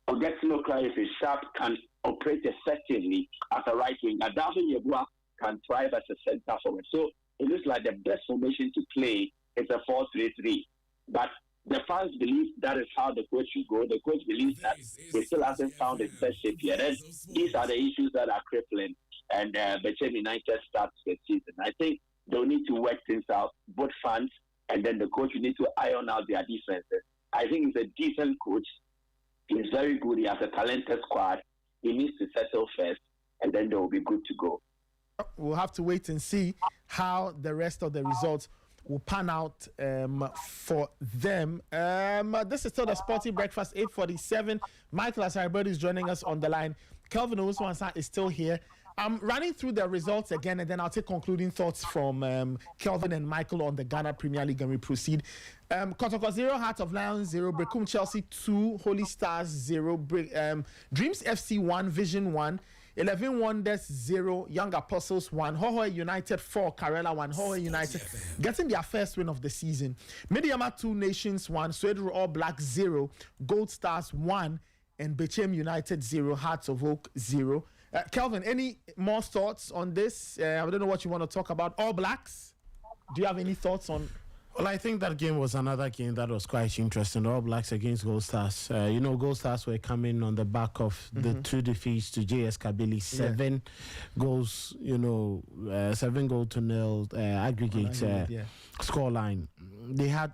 Augustine Okra is sharp, can operate effectively as a right winger. Dalvin Yebua can thrive as a centre forward. So it looks like the best formation to play is a 4-3-3. But the fans believe that is how the coach should go. The coach believes that he still hasn't found his best shape yet. And these are the issues that are crippling. And Bechem United starts the season. I think they'll need to work things out, both fans and then the coach will need to iron out their defenses. I think he's a decent coach. He's very good. He has a talented squad. He needs to settle first, and then they will be good to go.
We'll have to wait and see how the rest of the results will pan out for them. This is still the Sporty Breakfast, 8:47. Michael Asaribodi is joining us on the line. Kelvin Owusu-Ansah is still here. I'm running through the results again, and then I'll take concluding thoughts from Kelvin and Michael on the Ghana Premier League, and we proceed. Kotoko 0, Heart of Lions 0, Brekum Chelsea 2, Holy Stars 0, Dreams FC 1, Vision 1, 11 Wonders 0, Young Apostles 1, Hohoe United 4, Karela 1, Hohoe United getting their first win of the season. Mediama 2, Nations 1, Sweden All Blacks 0, Gold Stars 1, and Bechem United 0, Hearts of Oak 0. Kelvin, any more thoughts on this? I don't know what you want to talk about. All Blacks, do you have any thoughts on?
Well, I think that game was another game that was quite interesting. All Blacks against Gold Stars. Gold Stars were coming on the back of the 2 defeats to JS Kabylie. 7 goals, 7-0 aggregate scoreline. They had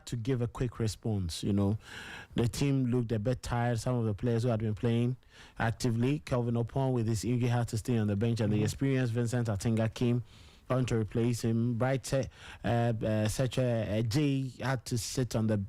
to give a quick response. The team looked a bit tired. Some of the players who had been playing actively, Kelvin Opon with his injury had to stay on the bench, and the experienced Vincent Atinga came on to replace him. Bright Jay had to sit on the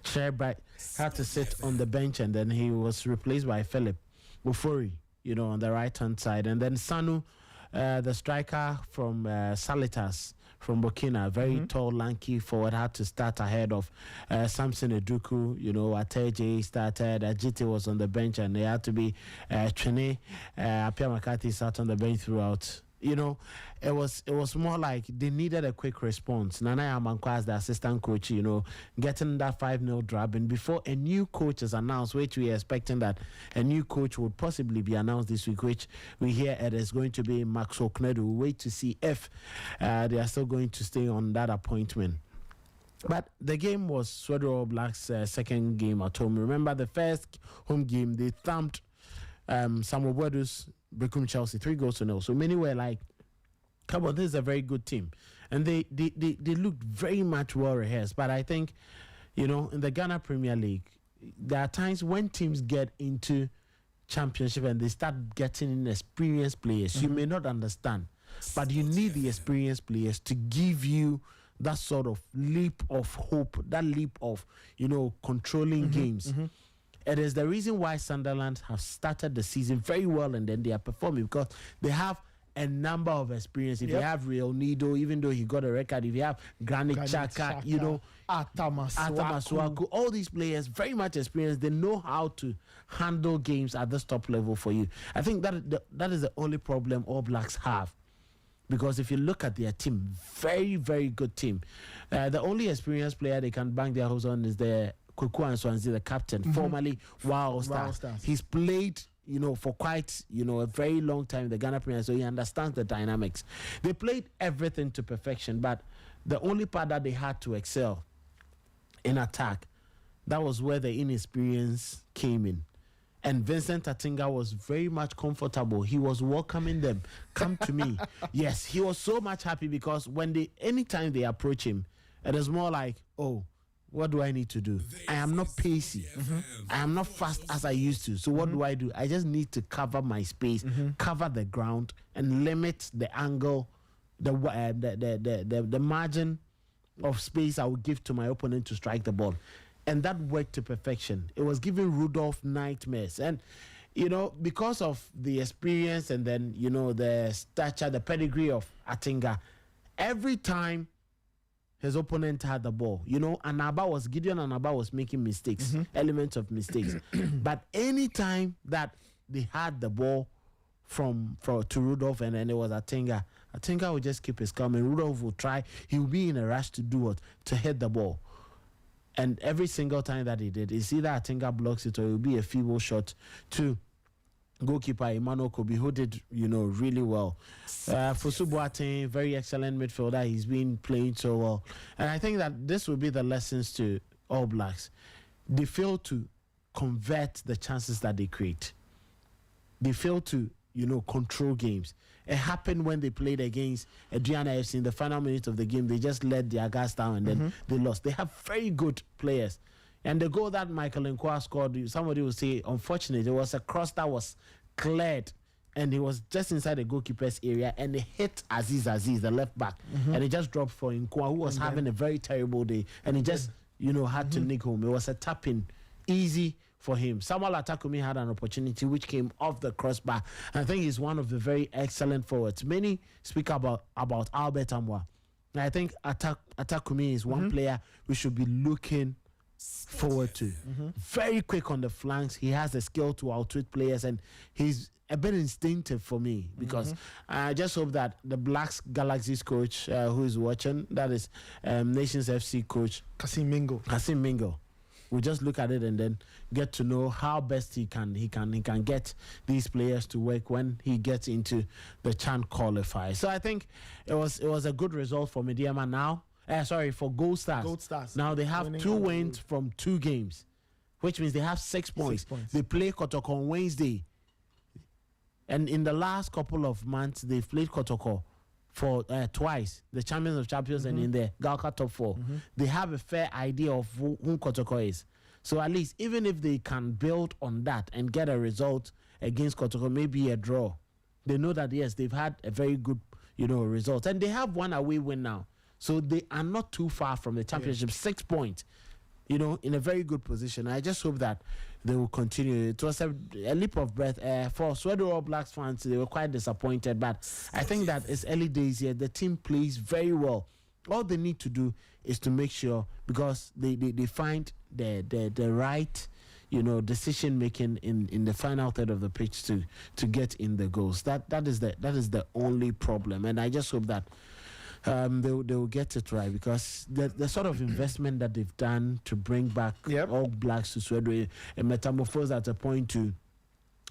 chair. Bright had to sit on the bench, and then he was replaced by Philip Bufori, on the right hand side, and then Sanu, the striker from Salitas from Burkina, very tall, lanky forward, had to start ahead of Samson Eduku. Ateje started, Ajite was on the bench, and they had to be Chene, Apia Makati sat on the bench throughout. It was more like they needed a quick response. Nana Amankwa as the assistant coach, getting that 5-0 drop, and before a new coach is announced, which we are expecting that a new coach would possibly be announced this week, which we hear it is going to be Max Oknedu. We'll wait to see if they are still going to stay on that appointment. But the game was Sweden All Blacks' second game at home. Remember the first home game, they thumped Samuel Boadu's Brekum Chelsea 3-0. So many were like, come on, this is a very good team. And they looked very much well rehearsed. But I think, in the Ghana Premier League, there are times when teams get into championship and they start getting in experienced players. You may not understand, but you need the experienced players to give you that sort of leap of hope, that leap of, controlling games. It is the reason why Sunderland have started the season very well, and then they are performing because they have a number of experience. If you have Real Nido, even though he got a record, if you have Granit Xhaka, Atamasuaku, all these players very much experienced. They know how to handle games at this top level for you. I think that is the only problem All Blacks have. Because if you look at their team, very, very good team. The only experienced player they can bang their hose on is the Kweku Answanzi, the captain, formerly Wow Stars. He's played, for quite, a very long time in the Ghana Premier, so he understands the dynamics. They played everything to perfection, but the only part that they had to excel in attack, that was where the inexperience came in. And Vincent Atinga was very much comfortable. He was welcoming them. Come to me. Yes, he was so much happy because anytime they approach him, it is more like, oh, what do I need to do? I am not pacey. I am not fast as I used to. So what do? I just need to cover my space, cover the ground, and limit the angle, the margin of space I will give to my opponent to strike the ball. And that worked to perfection. It was giving Rudolph nightmares. And, because of the experience and then, the stature, the pedigree of Atinga, every time his opponent had the ball, Gideon Anaba was making mistakes, elements of mistakes. But any time that they had the ball to Rudolph and then it was Atinga would just keep his calm, and Rudolph would try. He would be in a rush to do what? To hit the ball. And every single time that he did, it's either Atinga blocks it or it will be a feeble shot to goalkeeper Emmanuel Kobe, who did, really well. Fosu Boateng, very excellent midfielder. He's been playing so well. And I think that this will be the lessons to All Blacks. They fail to convert the chances that they create. They fail to, control games. It happened when they played against Adriana FC in the final minute of the game. They just let their guys down and then they lost. They have very good players. And the goal that Michael Nkwa scored, somebody will say, unfortunately, it was a cross that was cleared and he was just inside the goalkeeper's area and it hit Aziz, the left back. And it just dropped for Nkwa, who was having a very terrible day. And he just, had to nick home. It was a tap-in, easy for him. Samuel Atakumi had an opportunity which came off the crossbar. I think he's one of the very excellent forwards. Many speak about Albert Amwa. I think Atakumi is one player we should be looking forward to. Very quick on the flanks. He has the skill to outwit players and he's a bit instinctive for me because I just hope that the Blacks Galaxies coach who is watching, that is Nations FC coach
Kasim Mingo.
We just look at it and then get to know how best he can get these players to work when he gets into the CHAN qualifier. So I think it was a good result for Mediama now. For Gold Stars. Now they have 2 wins from 2 games, which means they have 6 points. They play Kotoko on Wednesday. And in the last couple of months, they've played Kotoko for twice, the champions of champions and in the Galka top 4. They have a fair idea of who Kotoko is. So at least, even if they can build on that and get a result against Kotoko, maybe a draw, they know that, yes, they've had a very good, result. And they have one away win now. So they are not too far from the championship, 6 points, in a very good position. I just hope that they will continue. It was a leap of breath. For Swedo All Blacks fans, they were quite disappointed, but I think that it's early days here. The team plays very well. All they need to do is to make sure, because they find the right, decision making in the final third of the pitch to get in the goals. That is the only problem, and I just hope that they will get it right, because the sort of investment that they've done to bring back All Blacks to Sweden, a metamorphose at a point to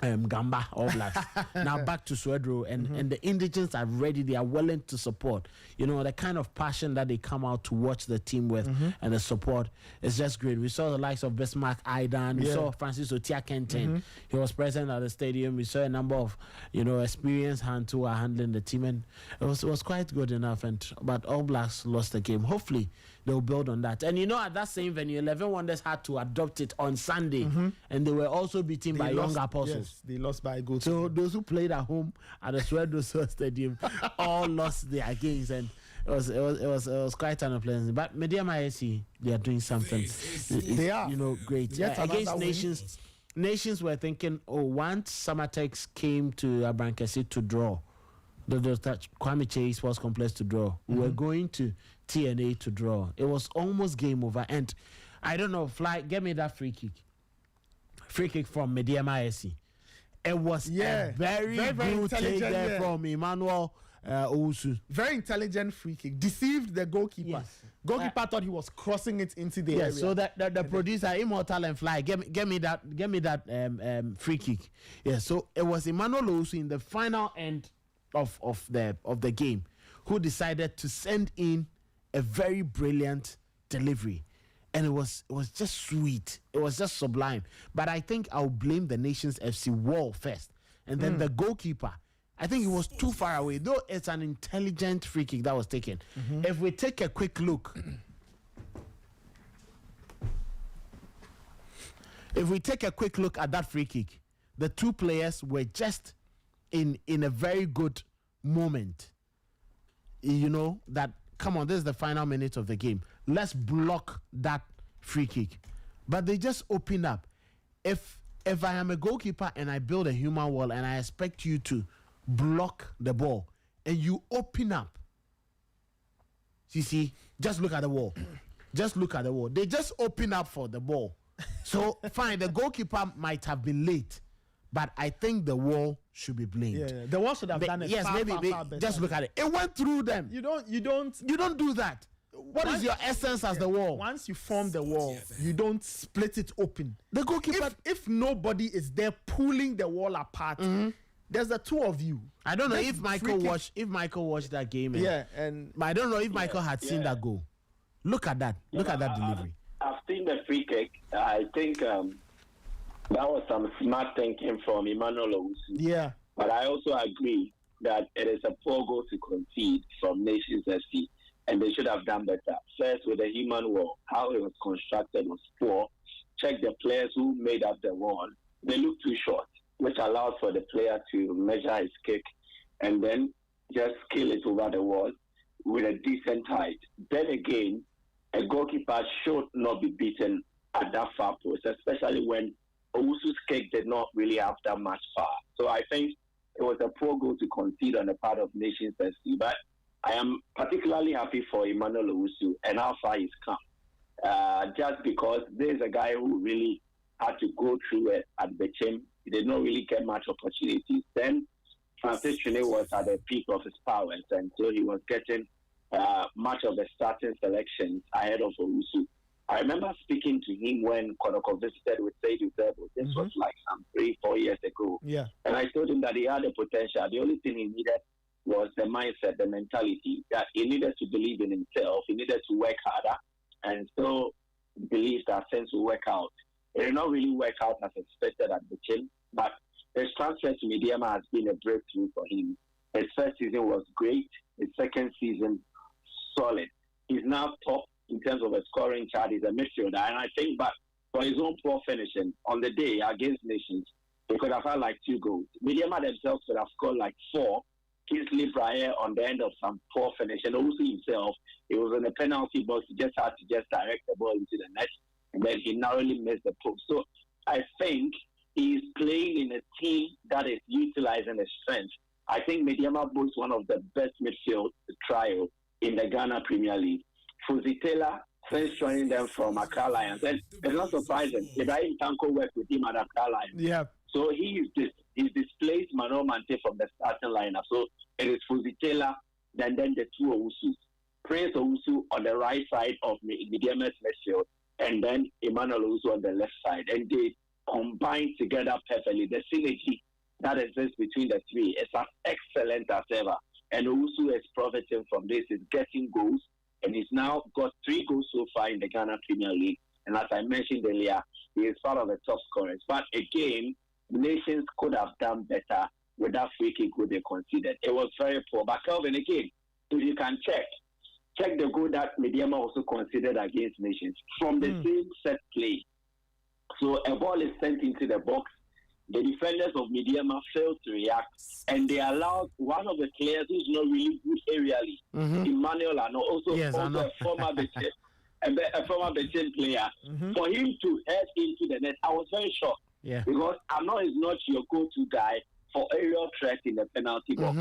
Gamba All Blacks. Now back to Swedro, and the indigents are ready. They are willing to support. The kind of passion that they come out to watch the team with, and the support is just great. We saw the likes of Bismarck Aidan. We saw Francis Otia Kenten. He was present at the stadium. We saw a number of experienced hands who are handling the team, and it was quite good enough. But All Blacks lost the game. Hopefully they'll build on that. And at that same venue, 11 Wonders had to adopt it on Sunday, and they were also beaten by Young Apostles.
Yes, they lost by a goal.
So those who played at home at the Swedro Stadium all lost their games, and it was quite an unpleasant. But Mediama SC, they are doing something.
They are,
great. Against Nations were thinking, once Samatex came to Abrankasi to draw, the Kwame Chase Sports Complex to draw, we were going to TNA to draw. It was almost game over, and I don't know, Fly, get me that free kick from Mediama SC. It was a very good take there from Emmanuel Owusu.
Very intelligent free kick. Deceived the goalkeeper.
Yes.
Goalkeeper thought he was crossing it into the area.
So the producer, Immortal and Fly, get me that free kick. Yeah. So it was Emmanuel Owusu in the final end of the game who decided to send in a very brilliant delivery. And it was just sweet. It was just sublime. But I think I'll blame the Nations FC wall first. And then the goalkeeper, I think he was too far away. Though it's an intelligent free kick that was taken. If we take a quick look. At that free kick, the two players were just in a very good moment. That, come on, this is the final minute of the game. Let's block that free kick. But they just open up. If I am a goalkeeper and I build a human wall and I expect you to block the ball and you open up, you see, just look at the wall. They just open up for the ball. So, fine, the goalkeeper might have been late, but I think the wall should be blamed.
Yeah. The wall should have done it.
Yes, maybe. Just look at it. It went through them.
You don't
do that. What is your essence as the wall?
Once you form the wall, you don't split it open.
The goalkeeper.
If nobody is there pulling the wall apart, there's the two of you.
I don't know if Michael watched that game.
And
I don't know if Michael had seen that goal. Look at that. Look at that delivery.
I've seen the free kick. I think that was some smart thinking from Emmanuel Owusu.
Yeah.
But I also agree that it is a poor goal to concede from Nations FC, and they should have done better. First, with the human wall, how it was constructed was poor. Check the players who made up the wall. They look too short, which allowed for the player to measure his kick and then just kill it over the wall with a decent height. Then again, a goalkeeper should not be beaten at that far post, especially when Owusu's kick did not really have that much power. So I think it was a poor goal to concede on the part of Nations FC. But I am particularly happy for Emmanuel Owusu and how far he's come. Just because there's a guy who really had to go through it at Bechem. He did not really get much opportunities. Then Francis Chune was at the peak of his powers, and so he was getting much of the starting selections ahead of Owusu. I remember speaking to him when Kodoko visited with Seydou Zerbo. This was like some 3-4 years ago.
Yeah.
And I told him that he had the potential. The only thing he needed was the mindset, the mentality, that he needed to believe in himself. He needed to work harder, and so believe that things will work out. It did not really work out as expected at the team, but his transfer to Mediama has been a breakthrough for him. His first season was great. His second season, solid. He's now top in terms of a scoring chart. He's a midfielder, and I think, but for his own poor finishing on the day against Nations, they could have had like 2 goals. Mediama themselves could have scored like 4. Kingsley Brahe on the end of some poor finish, and also himself, he was in the penalty box. He just had to just direct the ball into the net, and then he narrowly missed the post. So I think he's playing in a team that is utilizing his strength. I think Mediama boasts one of the best midfield trio in the Ghana Premier League. Fuzitela, since joining them from Accra Lions, and it's not surprising. Ibrahim Tanko worked with him at Accra Lions.
Yeah.
So he's displaced Mano Mante from the starting lineup. So it is Fuzitela, then the 2 Owusu. Prince Owusu on the right side of Mediama's midfield, and then Emmanuel Owusu on the left side. And they combine together perfectly. The synergy that exists between the three is as excellent as ever. And Owusu is profiting from this. He's getting goals, and he's now got 3 goals so far in the Ghana Premier League. And as I mentioned earlier, he is part of the top scorers. But again, Nations could have done better with that free kick goal they conceded. It was very poor. But Kelvin, again, if you can check the goal that Mediama also considered against Nations from the same set play. So a ball is sent into the box. The defenders of Mediama failed to react, and they allowed one of the players who's not really good aerially, Emmanuel Ano, also a former Bechem player, for him to head into the net. I was very shocked because Ano is not your go-to guy for aerial threat in the penalty box.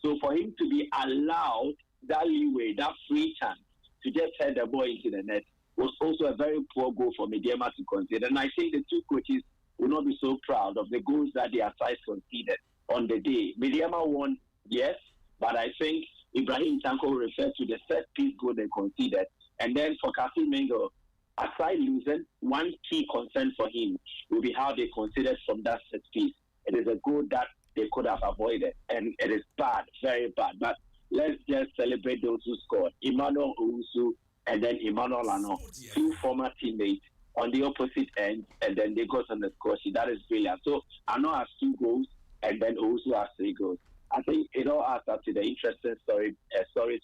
So for him to be allowed that leeway, that free chance to just head the ball into the net was also a very poor goal for Mediama to consider. And I think the 2 coaches will not be so proud of the goals that their sides conceded on the day. Mediama won, yes, but I think Ibrahim Tanko referred to the set-piece goal they conceded. And then for Kasi Mengo, aside losing, one key concern for him will be how they considered from that set-piece. It is a goal that they could have avoided, and it is bad, very bad. But let's just celebrate those who scored. Emmanuel Owusu and then Emmanuel Ano, 2 former teammates on the opposite end, and then they got on the score sheet. That is brilliant. So Ano has 2 goals, and then Owusu has 3 goals. I think it all adds up to the interesting stories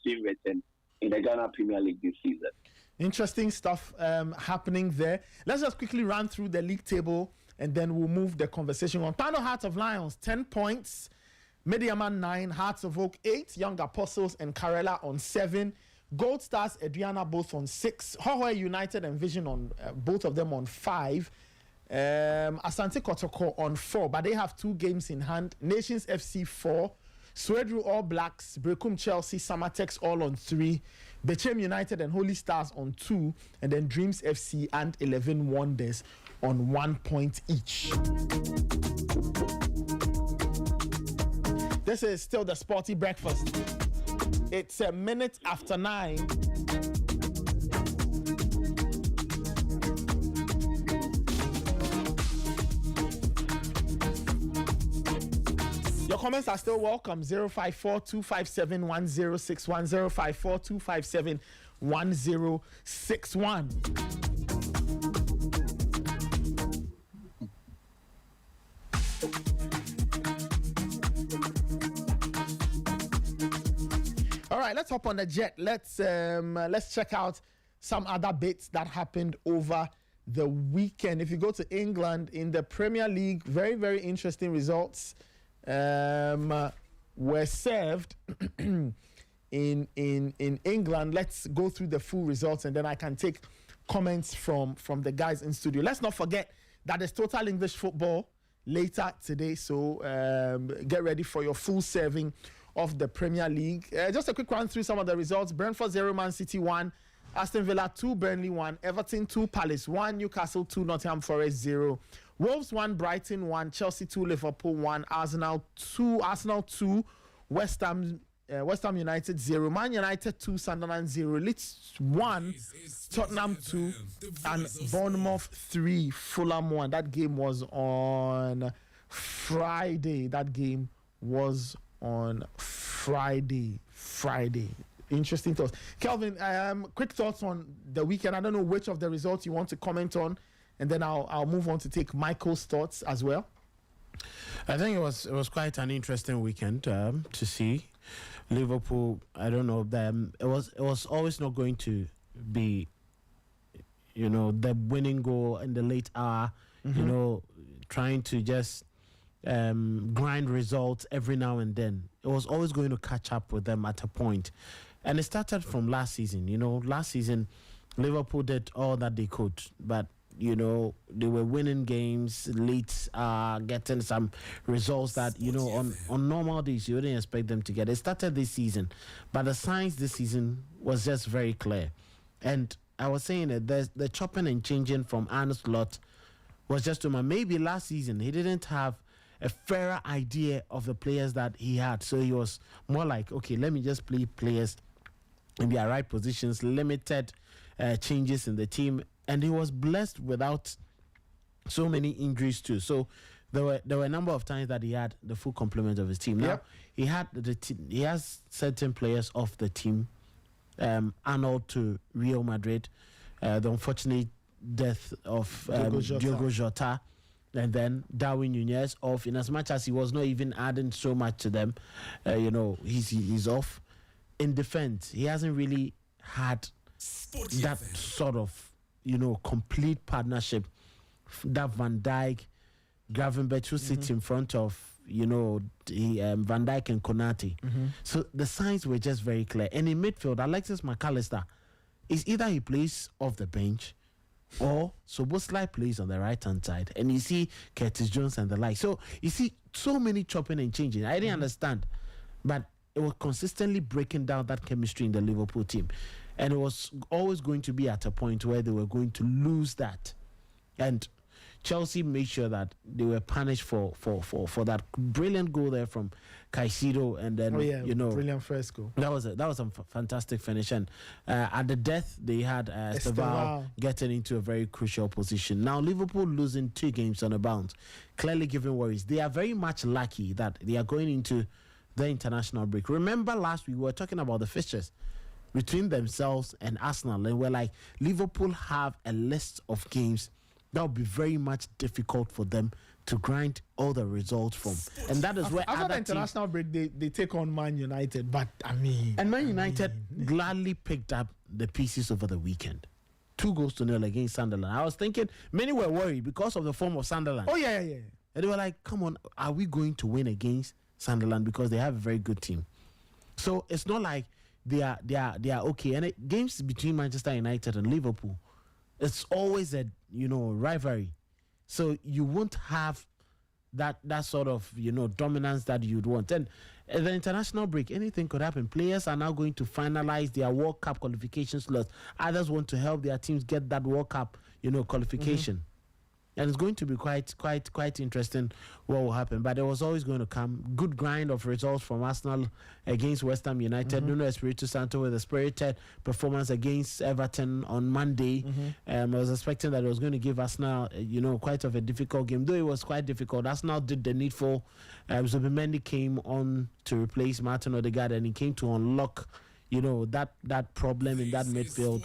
being written in the Ghana Premier League this season.
Interesting stuff happening there. Let's just quickly run through the league table, and then we'll move the conversation on. Pano Hearts of Lions, 10 points. Mediaman 9, Hearts of Oak 8, Young Apostles and Karela on 7. Gold Stars, Adriana both on 6. Hohoe United and Vision on both of them on 5. Asante Kotoko on 4, but they have 2 games in hand. Nations FC 4. Swedru All Blacks, Brekum Chelsea, Samatex all on 3. Bechem United and Holy Stars on 2. And then Dreams FC and 11 Wonders on 1 point each. This is still the Sporty Breakfast. It's a minute after 9. comments are still welcome. 054-257-1061, 054-257-1061. All right, let's hop on the jet. Let's check out some other bits that happened over the weekend. If you go to England in the Premier League, very, very interesting results were served in England. Let's go through the full results and then I can take comments from the guys in studio. Let's not forget that there's Total English Football later today, so get ready for your full serving of the Premier League. Just a quick run through some of the results. Brentford 0, Man City 1, Aston Villa 2, Burnley 1, Everton 2, Palace 1, Newcastle 2, Nottingham Forest 0, Wolves 1, Brighton 1, Chelsea 2, Liverpool 1, Arsenal 2, West Ham United 0, Man United 2, Sunderland 0, Leeds 1, Tottenham 2, and Bournemouth 3, Fulham 1. That game was on Friday. Interesting thoughts. Kelvin, quick thoughts on the weekend. I don't know which of the results you want to comment on, and then I'll move on to take Michael's thoughts as well.
I think it was quite an interesting weekend to see. Liverpool, I don't know, it was always not going to be, the winning goal in the late hour, trying to just grind results every now and then. It was always going to catch up with them at a point. And it started from last season. Last season, Liverpool did all that they could. But, they were winning games late, getting some results that, on normal days, you wouldn't expect them to get. It started this season. But the signs this season was just very clear. And I was saying that the chopping and changing from Arne Slot was just maybe last season he didn't have a fairer idea of the players that he had. So he was more like, okay, let me just play players in their right positions, limited changes in the team. And he was blessed without so many injuries too. So there were a number of times that he had the full complement of his team. Now, he has certain players off the team, Arnold to Real Madrid, the unfortunate death of Diogo Jota. And then Darwin Nunez off, in as much as he was not even adding so much to them, he's off. In defense, he hasn't really had that sort of, complete partnership. That Van Dijk, Gravenberch, who sits in front of, Van Dijk and Konate. So the signs were just very clear. And in midfield, Alexis McAllister is either he plays off the bench, or Soboslai plays on the right-hand side, and you see Curtis Jones and the like. So you see so many chopping and changing. I didn't understand, but it was consistently breaking down that chemistry in the Liverpool team, and it was always going to be at a point where they were going to lose that. And Chelsea made sure that they were punished for that brilliant goal there from Caicedo, and then
brilliant first goal.
That was a fantastic finish, and at the death they had Estevao getting into a very crucial position. Now Liverpool losing 2 games on a bounce, clearly giving worries. They are very much lucky that they are going into the international break. Remember last week we were talking about the fixtures between themselves and Arsenal, and we're like, Liverpool have a list of games that would be very much difficult for them to grind all the results from. And that is where
after the international break, they take on Man United. But,
And Man United gladly picked up the pieces over the weekend. 2-0 against Sunderland. I was thinking, many were worried because of the form of Sunderland.
Oh, yeah.
And they were like, come on, are we going to win against Sunderland? Because they have a very good team. So it's not like they are okay. And games between Manchester United and Liverpool, it's always a rivalry, so you won't have that sort of dominance that you'd want. And at the international break, anything could happen. Players are now going to finalize their World Cup qualification slots. Others want to help their teams get that World Cup qualification. And it's going to be quite interesting what will happen. But there was always going to come good grind of results from Arsenal against West Ham United. Nuno Espirito Santo with a spirited performance against Everton on Monday. I was expecting that it was going to give Arsenal, quite of a difficult game. Though it was quite difficult, Arsenal did the needful. Zubimendi came on to replace Martin Odegaard, and he came to unlock that problem in that midfield,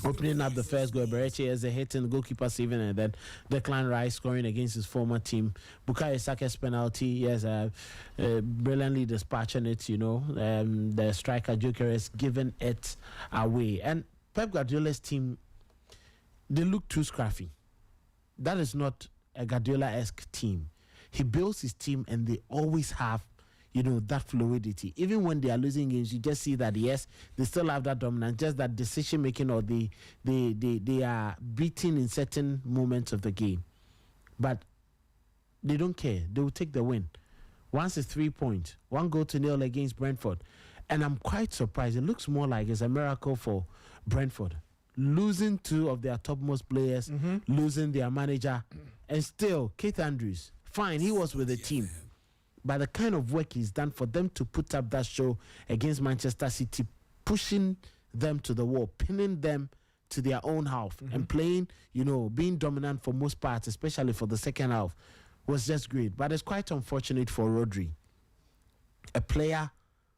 opening up the first goal. Berechi as a hit and the goalkeeper saving, and then Declan Rice scoring against his former team. Bukayo Saka's penalty, yes, brilliantly dispatching it. The striker Gyökeres given it away, and Pep Guardiola's team, they look too scruffy. That is not a Guardiola-esque team. He builds his team, and they always have that fluidity. Even when they are losing games, you just see that, yes, they still have that dominance, just that decision-making, or they are beating in certain moments of the game. But they don't care. They will take the win. Once it's 3 points, 1-0 against Brentford. And I'm quite surprised. It looks more like it's a miracle for Brentford. Losing 2 of their topmost players, losing their manager, and still, Keith Andrews, fine, he was with the team. By the kind of work he's done for them to put up that show against Manchester City, pushing them to the wall, pinning them to their own half, and playing, being dominant for most parts, especially for the second half, was just great. But it's quite unfortunate for Rodri, a player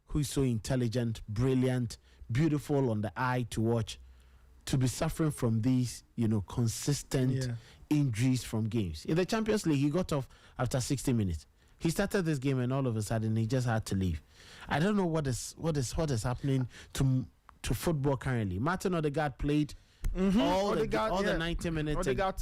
who is so intelligent, brilliant, beautiful on the eye to watch, to be suffering from these, consistent injuries from games. In the Champions League, he got off after 60 minutes. He started this game, and all of a sudden he just had to leave. I don't know what is happening to football currently. Martin Odegaard played all the 90 minutes.
Odegaard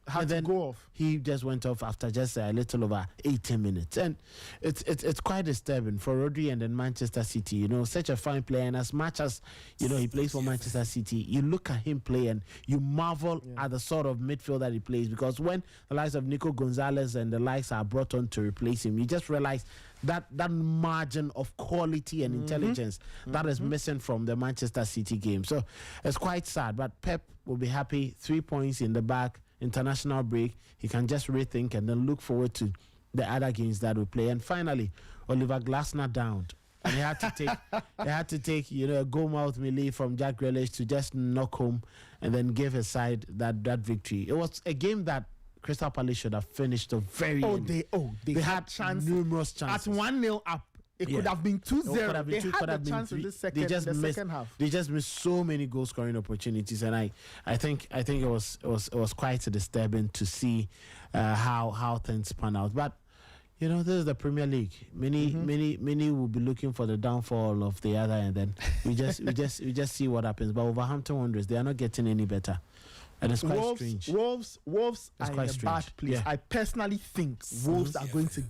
had to go off.
He just went off after just a little over 18 minutes, and it's quite disturbing for Rodri and then Manchester City. Such a fine player, and as much as he plays for Manchester City, you look at him play and you marvel at the sort of midfield that he plays, because when the likes of Nico Gonzalez and the likes are brought on to replace him, you just realize that margin of quality and intelligence that is missing from the Manchester City game. So it's quite sad, but Pep will be happy. 3 points in the bag. International break, he can just rethink and then look forward to the other games that we play. And finally, Oliver Glasner downed, and he had to take a goal mouth melee from Jack Grealish to just knock home and then give his side that victory. It was a game that Crystal Palace should have finished the very end.
They had
numerous chances.
At 1-0 up. It could have been 2-0. They had the chance in the second half.
They just missed so many goal scoring opportunities, and I think it was quite disturbing to see how things pan out. But this is the Premier League. Many will be looking for the downfall of the other, and then we just see what happens. But Wolverhampton Wanderers, they are not getting any better. And it's quite strange.
Wolves are in a bad place. Yeah. I personally think Wolves are going to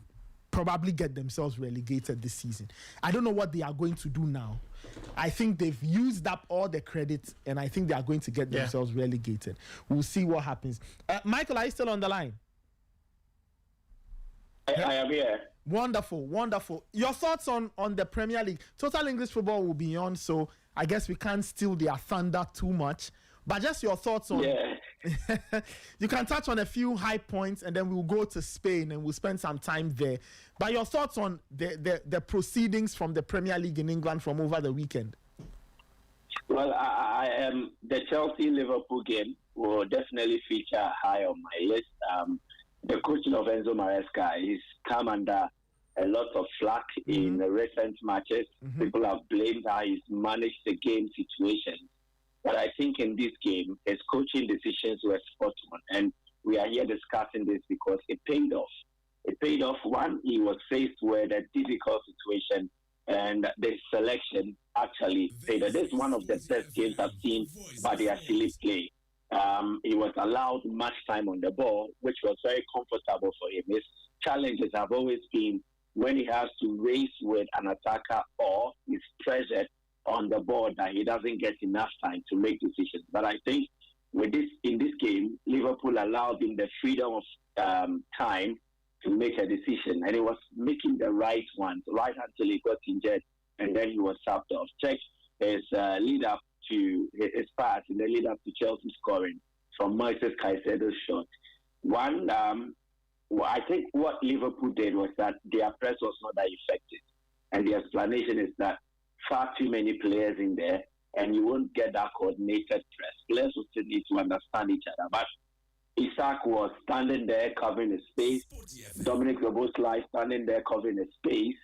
probably get themselves relegated this season. I don't know what they are going to do now. I think they've used up all the credit, and I think they are going to get themselves relegated. We'll see what happens. Michael, are you still on the line?
I am here.
Wonderful. Your thoughts on the Premier League? Total English Football will be on, so I guess we can't steal their thunder too much. But just your thoughts on...
Yeah.
You can touch on a few high points, and then we'll go to Spain and we'll spend some time there. But your thoughts on the proceedings from the Premier League in England from over the weekend?
Well, I am the Chelsea-Liverpool game will definitely feature high on my list. The coaching of Enzo Maresca is come under a lot of flack in the recent matches. People have blamed how he's managed the game situation. But I think in this game, his coaching decisions were spot on. And we are here discussing this because it paid off. It paid off. One, he was faced with a difficult situation, and the selection actually paid off. This is one of the best games I've seen Badiashile play. He was allowed much time on the ball, which was very comfortable for him. His challenges have always been when he has to race with an attacker or is pressured on the board that he doesn't get enough time to make decisions. But I think in this game, Liverpool allowed him the freedom of time to make a decision, and he was making the right ones right until he got injured, and then he was subbed off. Check his lead up to his pass in the lead up to Chelsea scoring from Moises Caicedo's shot. One, I think what Liverpool did was that their press was not that effective. And the explanation is that far too many players in there, and you won't get that coordinated press. Players will still need to understand each other. But Isaac was standing there covering the space. Dominic Szoboszlai standing there covering the space.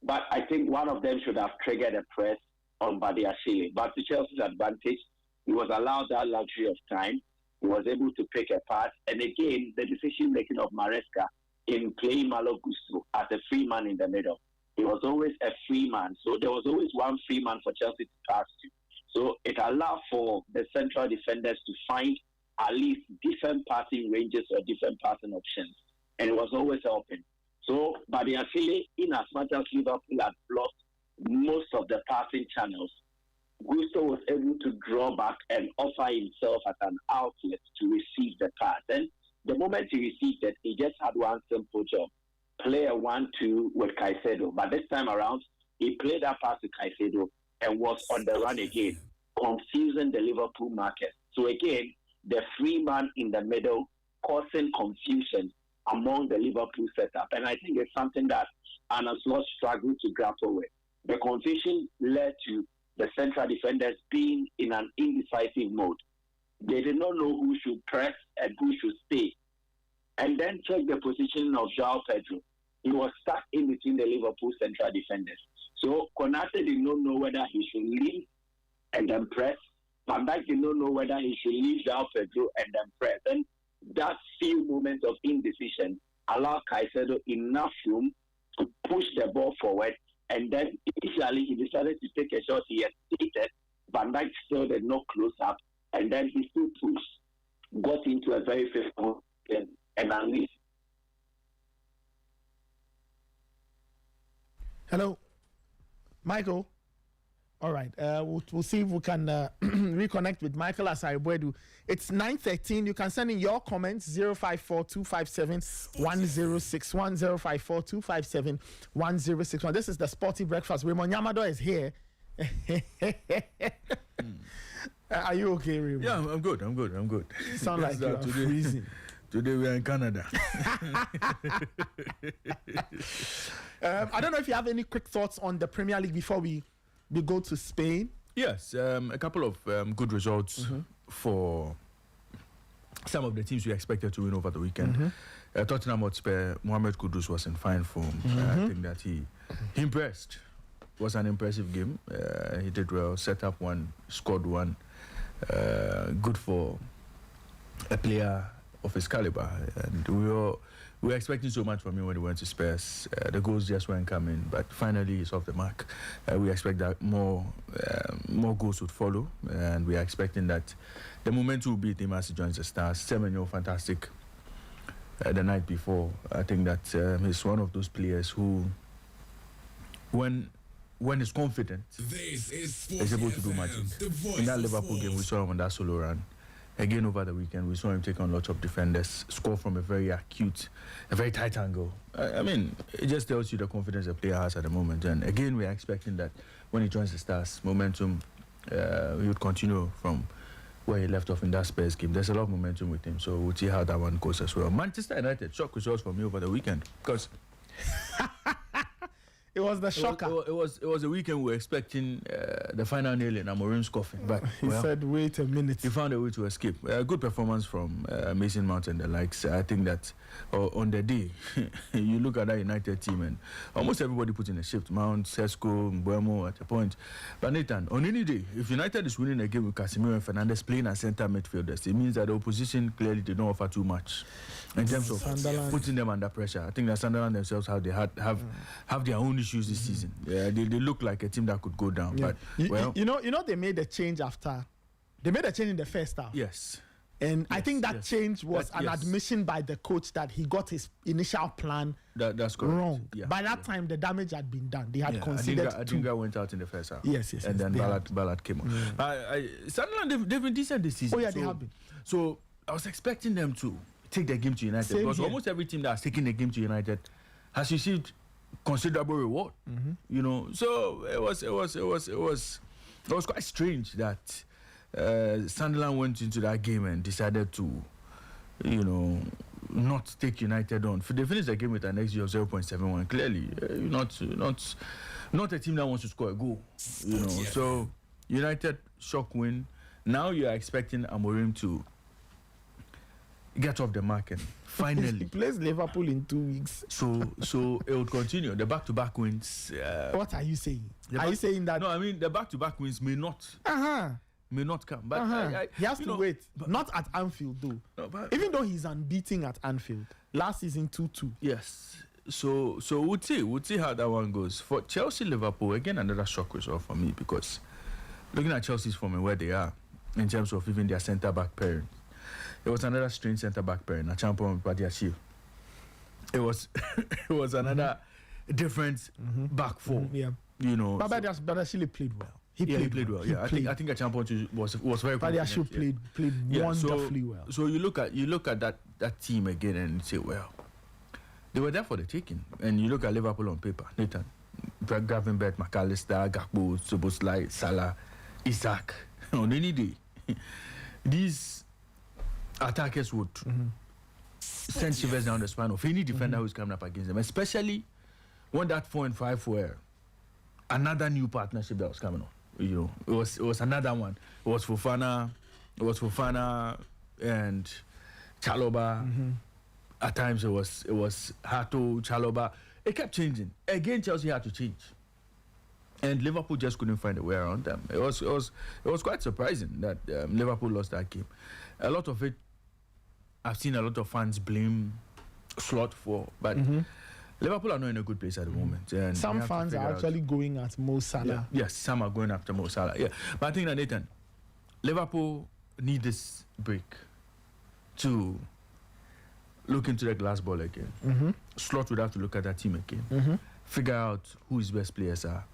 But I think one of them should have triggered a press on Badiashile. But to Chelsea's advantage, he was allowed that luxury of time. He was able to pick a pass. And again, the decision-making of Maresca in playing Malo Gusto as a free man in the middle. He was always a free man. So there was always one free man for Chelsea to pass to. So it allowed for the central defenders to find at least different passing ranges or different passing options. And it was always open. So Badiashile, in as much as Liverpool had blocked most of the passing channels, Gusto was able to draw back and offer himself as an outlet to receive the pass. And the moment he received it, he just had one simple job. Play a 1-2 with Caicedo. But this time around, he played that pass to Caicedo and was on the run again, confusing the Liverpool market. So again, the free man in the middle causing confusion among the Liverpool setup. And I think it's something that Arne Slot struggled to grapple with. The confusion led to the central defenders being in an indecisive mode. They did not know who should press and who should stay. And then check the position of João Pedro. He was stuck in between the Liverpool central defenders. So Konate did not know whether he should leave and then press. Van Dijk did not know whether he should leave João Pedro and then press. And that few moments of indecision allowed Caicedo enough room to push the ball forward. And then initially he decided to take a shot. He hesitated. Van Dijk still did not close up. And then he still pushed. Got into a very favorable and unleashed.
Hello, Michael. All right, we'll see if we can reconnect with Michael Asaribuedu. It's 9:13. You can send in your comments 054-257-1061, 054-257-1061. This is the Sporty Breakfast. Raymond Yamado is here. Are you okay, Raymond?
Yeah, I'm good. You
sound like you're freezing.
Today we are in Canada.
I don't know if you have any quick thoughts on the Premier League before we go to Spain.
Yes, a couple of good results for some of the teams we expected to win over the weekend. Tottenham Hotspur, Mohamed Kudus was in fine form. I think that he impressed. It was an impressive game. He did well, set up one, scored one. Good for a player of his caliber. And we were expecting so much from him when he went to Spurs. The goals just weren't coming, but finally he's off the mark. We expect that more goals would follow, and we are expecting that the momentum will beat him as he joins the Stars. Semenyo, fantastic the night before. I think that he's one of those players who, when he's confident, is able to do magic. In that Liverpool game, we saw him on that solo run. Again, over the weekend, we saw him take on lots of defenders, score from a very tight angle. I mean, it just tells you the confidence the player has at the moment. And again, we are expecting that when he joins the Stars, momentum, he would continue from where he left off in that Spurs game. There's a lot of momentum with him, so we'll see how that one goes as well. Manchester United, shock results for me over the weekend, because
it was the shocker.
It was a weekend we were expecting the final nail in Amorim's coffin, but
he said, "Wait a minute."
He found a way to escape. Good performance from Mason Mount and the likes. I think that on the day, you look at that United team and almost everybody put in a shift. Mount, Sesko, Mbuemo at a point. But Nathan, on any day, if United is winning a game with Casemiro and Fernandes playing as centre midfielders, it means that the opposition clearly did not offer too much in terms of putting them under pressure. I think that Sunderland themselves have their own issues this season. Yeah, they look like a team that could go down.
Yeah.
But
you know they made a change after. They made a change in the first half.
Yes.
And I think that change was an admission by the coach that he got his initial plan
that's
wrong.
Yeah.
By that time, the damage had been done. They had conceded two.
Adingra went out in the first half.
Yes.
And then Ballard came on. Sunderland, they've been decent this season.
Oh, yeah, they have been.
So I was expecting them to take the game to United. Because almost every team that has taken the game to United has received considerable reward. You know, so it was quite strange that Sunderland went into that game and decided to, not take United on. They finished the game with an XG of 0.71. Clearly, not a team that wants to score a goal. You know, so United shock win. Now you are expecting Amorim to get off the market. Finally,
he plays Liverpool in 2 weeks.
So it would continue. The back-to-back wins.
What are you saying? Are you saying that?
No, I mean the back-to-back wins may not. May not come, but
he has to wait. Not at Anfield, though. No, even though he's unbeaten at Anfield, last season 2-2.
Yes. So we'll see how that one goes. For Chelsea, Liverpool, again another shock result for me, because looking at Chelsea's form and where they are in terms of even their centre back pairing, it was another strange centre back pairing. A champion with Badiashile. It was another different back four.
Yeah.
You know.
But Badiashile played well. He played well.
Yeah, I think a champion was very good.
Badiashile played wonderfully well.
So you look at that team again and say, well, they were there for the taking. And you look at Liverpool on paper, Nathan, Gravenberch, McAllister, Gakpo, Szoboszlai, Salah, Isaac. On any day, these attackers would send shivers down the spine of any defender who's coming up against them, especially when that 4 and 5 were another new partnership that was coming on. You know, it was another one. It was Fofana and Chalobah. At times it was Hato, Chalobah. It kept changing. Again, Chelsea had to change, and Liverpool just couldn't find a way around them. It was quite surprising that Liverpool lost that game. A lot of it, I've seen a lot of fans blame Slot for, but Liverpool are not in a good place at the moment. And
some fans are actually going at Mo Salah.
Yeah. Yes, some are going after Mo Salah. Yeah, but I think that, Nathan, Liverpool need this break to look into the glass ball again. Slot would have to look at that team again, figure out who his best players are,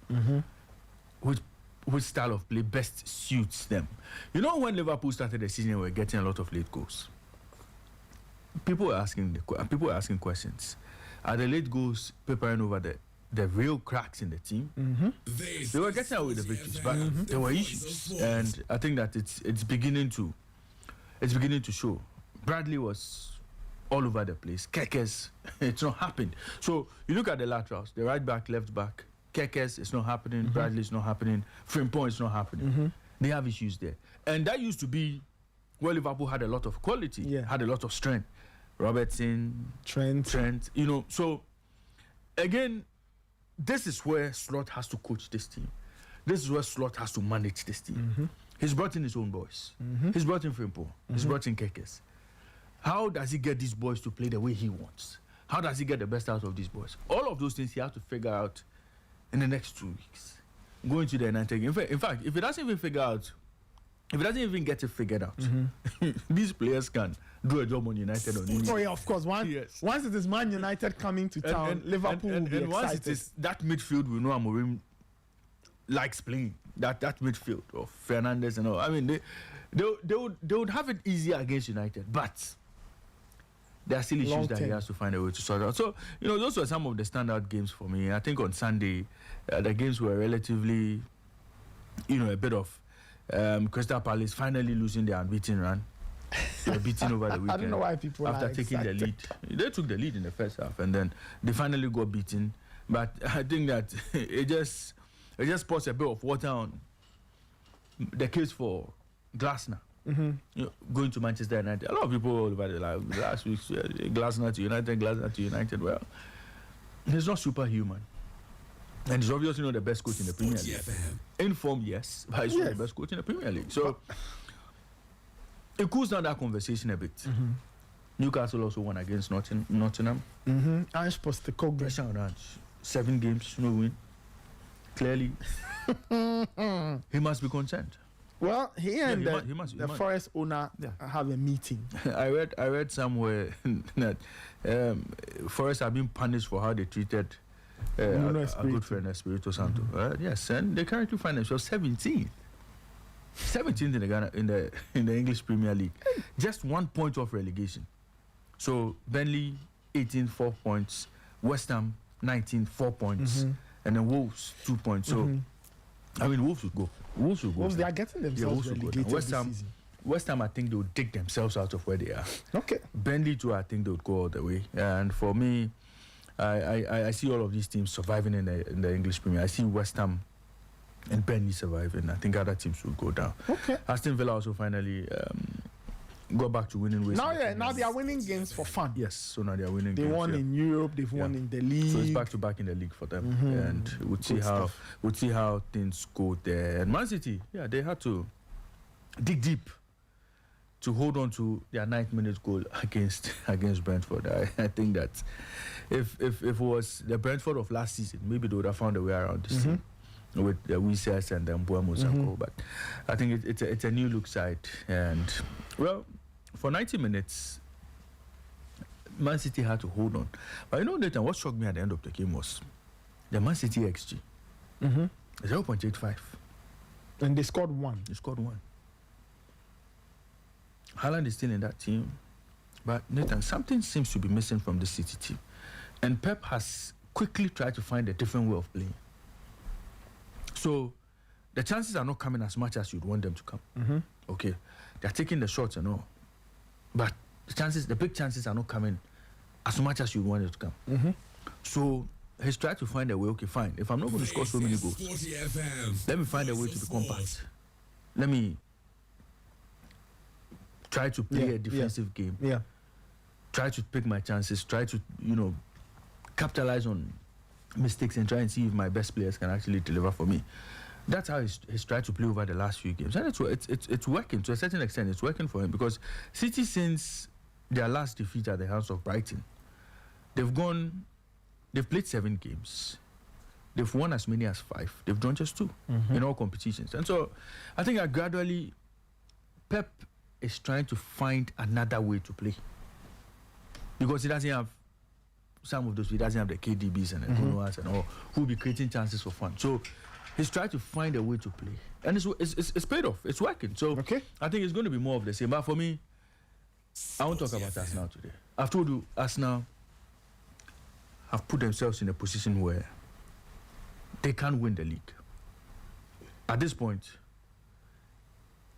which style of play best suits them. You know, when Liverpool started the season, we were getting a lot of late goals. People were asking questions. Are the late goals papering over the real cracks in the team? They were getting away with the victories, but there were issues, and I think that it's beginning to show. Bradley was all over the place. Kekes, it's not happened. So you look at the laterals, the right back, left back. Kekes, it's not happening. Bradley, it's not happening. Frimpong, it's not happening. They have issues there, and that used to be where Liverpool had a lot of quality, had a lot of strength. Robertson, Trent, you know. So again, this is where Slot has to coach this team. This is where Slot has to manage this team. He's brought in his own boys. He's brought in Frimpong. He's brought in Kekes. How does he get these boys to play the way he wants? How does he get the best out of these boys? All of those things he has to figure out in the next 2 weeks. Going to the United game. In fact, if he doesn't even get it figured out, these players can do a job on United on United.
Oh yeah, of course. Once it is Man United coming to town, Liverpool will be excited. Once it is
that midfield, we know Amorim likes playing that midfield of Fernandes and all. I mean, they would have it easier against United, but there are still issues that he has to find a way to sort out. So, you know, those were some of the standout games for me. I think on Sunday, the games were relatively, you know, a bit of Crystal Palace finally losing their unbeaten run. They were beaten over the weekend. I
don't know why people
after taking the lead. They took the lead in the first half, and then they finally got beaten. But I think that it just pours a bit of water on the case for Glasner. You know, going to Manchester United. A lot of people all over the last week, Glasner to United. Well, he's not superhuman. And he's obviously not the best coach in the Premier League. In form, yes, but he's not the best coach in the Premier League. So it cools down that conversation a bit. Newcastle also won against Nottingham.
Ange Postecoglou.
Pressure on Ange. 7 games, no win. Clearly, he must be concerned.
Well, he and the Forest owner have a meeting.
I read somewhere that Forest have been punished for how they treated a good friend, Espirito Santo. Yes, and they currently find themselves 17th in the Ghana in the English Premier League, just 1 point off relegation. So Burnley 18, 4 points, West Ham 19, 4 points, and then Wolves 2 points. So I mean, Wolves would go.
Wolves, they are getting themselves relegated this season.
West Ham, I think they would dig themselves out of where they are.
Okay.
Burnley too, I think they would go all the way. And for me, I see all of these teams surviving in the English Premier. I see West Ham and Burnley surviving. I think other teams will go down.
Okay.
Aston Villa also finally got back to winning ways.
Now they are winning games for fun.
Yes, so now they are winning.
They
games,
won in Europe. They've won in the league.
So it's back to back in the league for them, and we'll see how things go there. And Man City, they had to dig deep to hold on to their 9th-minute goal against Brentford. I think that if it was the Brentford of last season, maybe they would have found a way around this team with the Wises and Mbuemo Sako. But I think it's a new look side, and well, for 90 minutes, Man City had to hold on. But you know, Nathan, what shocked me at the end of the game was the Man City XG 0.85,
and they scored one.
Haaland is still in that team, but Nathan, something seems to be missing from the City team, and Pep has quickly tried to find a different way of playing. So the chances are not coming as much as you'd want them to come. Okay, they're taking the shots and all, but the big chances are not coming as much as you'd want it to come. So he's tried to find a way. Okay, fine. If I'm not going to score so many goals, let me find a way to be compact. Let me try to play a defensive game. Try to pick my chances. Try to, capitalize on mistakes and try and see if my best players can actually deliver for me. That's how he's tried to play over the last few games. And it's working to a certain extent. It's working for him because City, since their last defeat at the hands of Brighton, they've played 7 games. They've won as many as 5. They've drawn just 2 in all competitions. And so I think that gradually Pep is trying to find another way to play, because he doesn't have some of those. He doesn't have the KDBs and the Kunoas and all who will be creating chances for fun. So he's trying to find a way to play, and it's paid off. It's working. So I think it's going to be more of the same. But for me, I won't talk about Arsenal today. I've told you, Arsenal have put themselves in a position where they can't win the league. At this point,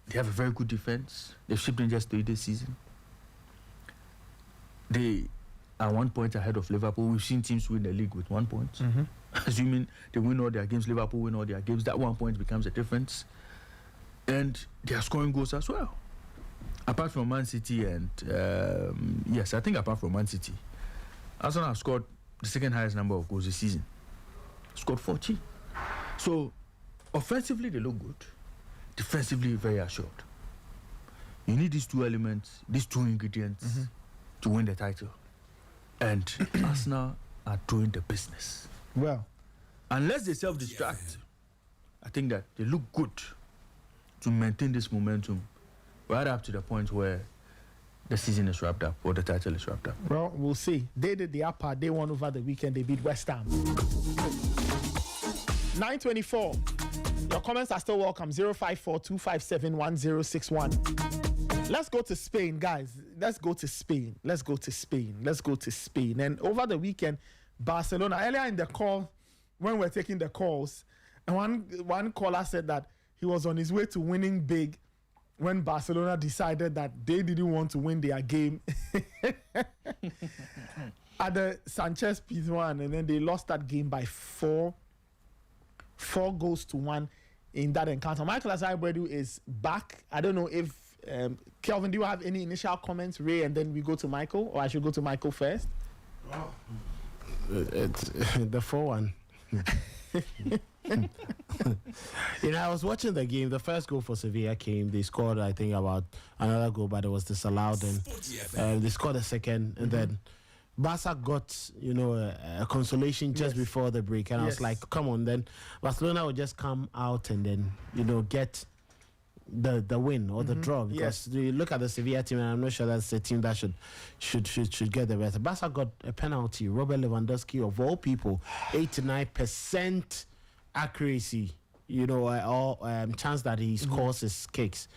they have a very good defense. They've shipped in just 3 this season. They are 1 point ahead of Liverpool. We've seen teams win the league with 1 point. Assuming they win all their games, Liverpool win all their games, that 1 point becomes a difference. And they are scoring goals as well. Apart from Man City and, yes, I think apart from Man City, Arsenal have scored the second highest number of goals this season. Scored 40. So, offensively, they look good. Defensively, very assured. You need these 2 elements, these 2 ingredients to win the title. And Arsenal are doing the business.
Well,
unless they self-destruct, I think that they look good to maintain this momentum right up to the point where the season is wrapped up or the title is wrapped up.
Well, we'll see. They did the upper. They won over the weekend. They beat West Ham. 9:24. Your comments are still welcome. 054-257-1061. Let's go to Spain, guys. Let's go to Spain. And over the weekend, Barcelona, earlier in the call, when we're taking the calls, and one caller said that he was on his way to winning big when Barcelona decided that they didn't want to win their game at the Sanchez Pizjuan, and then they lost that game by 4 goals to 1 in that encounter. Michael Azaibedu is back. I don't know if Kelvin, do you have any initial comments, Ray, and then we go to Michael, or I should go to Michael first?
It's the 4-1. I was watching the game. The first goal for Sevilla came. They scored, I think, about another goal, but it was disallowed. And they scored a second, and then Barca got, a consolation just before the break. And I was like, come on, then Barcelona will just come out and then, get the win or the draw, because you look at the Sevilla team, and I'm not sure that's the team that should get the better. Barca got a penalty. Robert Lewandowski, of all people, 89% accuracy chance that he scores his kicks,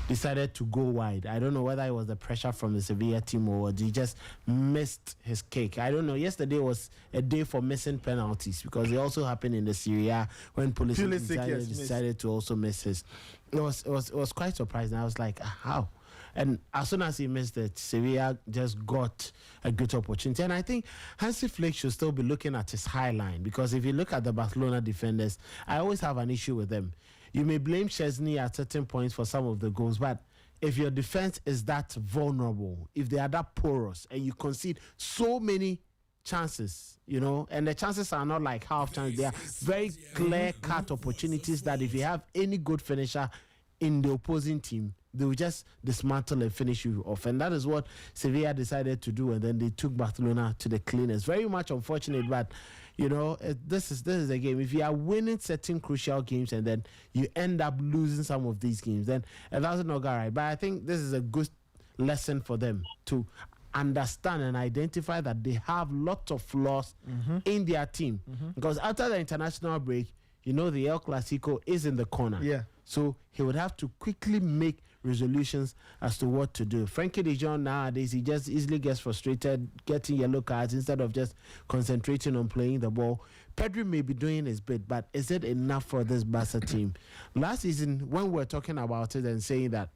decided to go wide. I don't know whether it was the pressure from the Sevilla team or he just missed his kick. I don't know. Yesterday was a day for missing penalties because it also happened in the Serie A when Pulisic decided to also miss his. It was quite surprising. I was like, how? And as soon as he missed it, Sevilla just got a good opportunity. And I think Hansi Flick should still be looking at his high line, because if you look at the Barcelona defenders, I always have an issue with them. You may blame Chesney at certain points for some of the goals, but if your defense is that vulnerable, if they are that porous, and you concede so many chances, and the chances are not like half chances, they are very clear-cut opportunities that if you have any good finisher in the opposing team, they will just dismantle and finish you off. And that is what Sevilla decided to do, and then they took Barcelona to the cleaners. Very much unfortunate, but this is a game. If you are winning certain crucial games and then you end up losing some of these games, then it doesn't look all right. But I think this is a good lesson for them to understand and identify that they have lots of flaws in their team. Because after the international break, the El Clasico is in the corner.
Yeah.
So he would have to quickly make resolutions as to what to do. Frankie de Jong nowadays, he just easily gets frustrated, getting yellow cards instead of just concentrating on playing the ball. Pedri may be doing his bit, but is it enough for this Barca team? Last season, when we were talking about it and saying that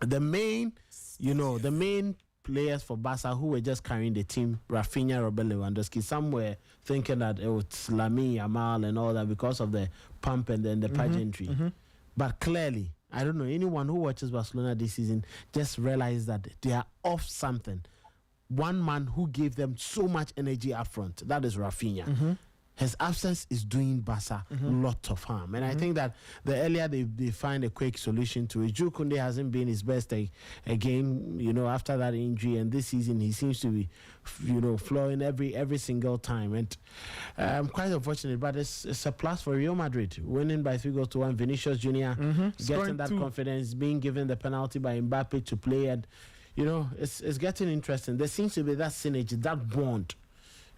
the main players for Barca who were just carrying the team, Rafinha, Robert Lewandowski, some were thinking that it was Lamine Yamal and all that because of the pump and then the pageantry. But clearly, I don't know, anyone who watches Barcelona this season just realized that they are off something. One man who gave them so much energy up front, that is Rafinha. His absence is doing Barca lot of harm. And I think that the earlier they find a quick solution to it. Jules Koundé hasn't been his best again, after that injury. And this season, he seems to be, flowing every single time. And quite unfortunate, but it's a plus for Real Madrid. Winning by 3-1. Vinicius Jr. Getting that confidence, being given the penalty by Mbappe to play. And, it's getting interesting. There seems to be that synergy, that bond.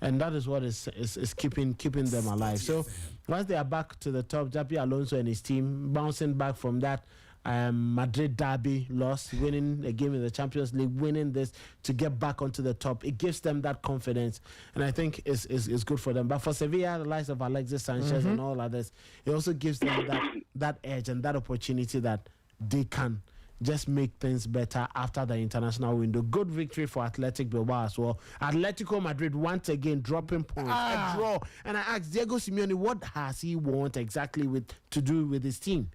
And that is what is keeping them alive. So once they are back to the top, Javi Alonso and his team bouncing back from that Madrid derby loss, winning a game in the Champions League, winning this to get back onto the top, it gives them that confidence, and I think it's good for them. But for Sevilla, the likes of Alexis Sanchez and all others, it also gives them that edge and that opportunity that they can just make things better after the international window. Good victory for Athletic Bilbao as well. Atletico Madrid once again dropping points. A draw. And I asked Diego Simeone, what has he want exactly to do with his team?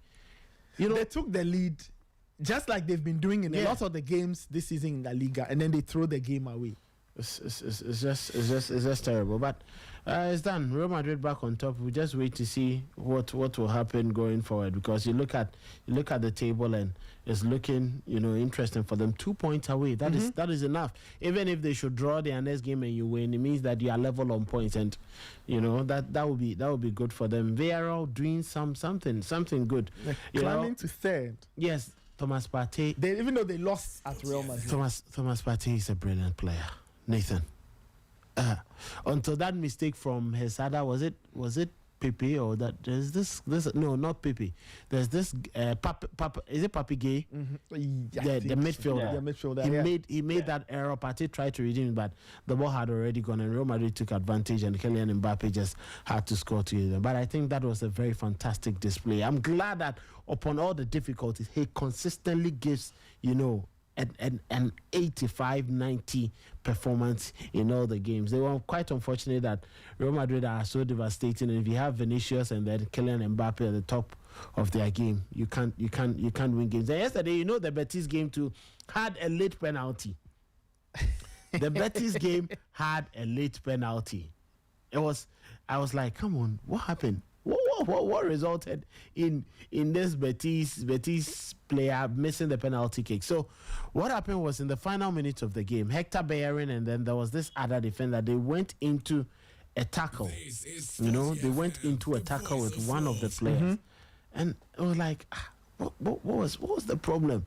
They took the lead just like they've been doing in a lot of the games this season in La Liga, and then they throw the game away.
It's just terrible. But it's done. Real Madrid back on top. We just wait to see what will happen going forward, because you look at the table and it's looking interesting for them. 2 points away. That is enough. Even if they should draw their next game and you win, it means that you are level on points, and that would be good for them. Villarreal doing something good.
Climbing to third.
Yes, Thomas Partey.
Even though they lost at Real Madrid.
Thomas Partey is a brilliant player. Nathan. Until that mistake from Hesada, was it Pepe or that? There's this no, not Pepe. There's this is it Papi Gay? The midfielder.
Yeah. The midfielder.
He made that error. Partey tried to redeem it, but the ball had already gone, and Real Madrid took advantage, and Kylian Mbappe just had to score to them. But I think that was a very fantastic display. I'm glad that upon all the difficulties, he consistently gives an 85-90 performance in all the games. They were quite unfortunate that Real Madrid are so devastating, and if you have Vinicius and then Kylian Mbappe at the top of their game, you can't win games. And yesterday, the Betis game too had a late penalty. The Betis game had a late penalty. I was like, come on, what happened? What resulted in this Betis player missing the penalty kick? So what happened was, in the final minutes of the game, Hector Bellerin and then there was this other defender, they went into a tackle. They went into a tackle with one of the players. And it was like, what was the problem?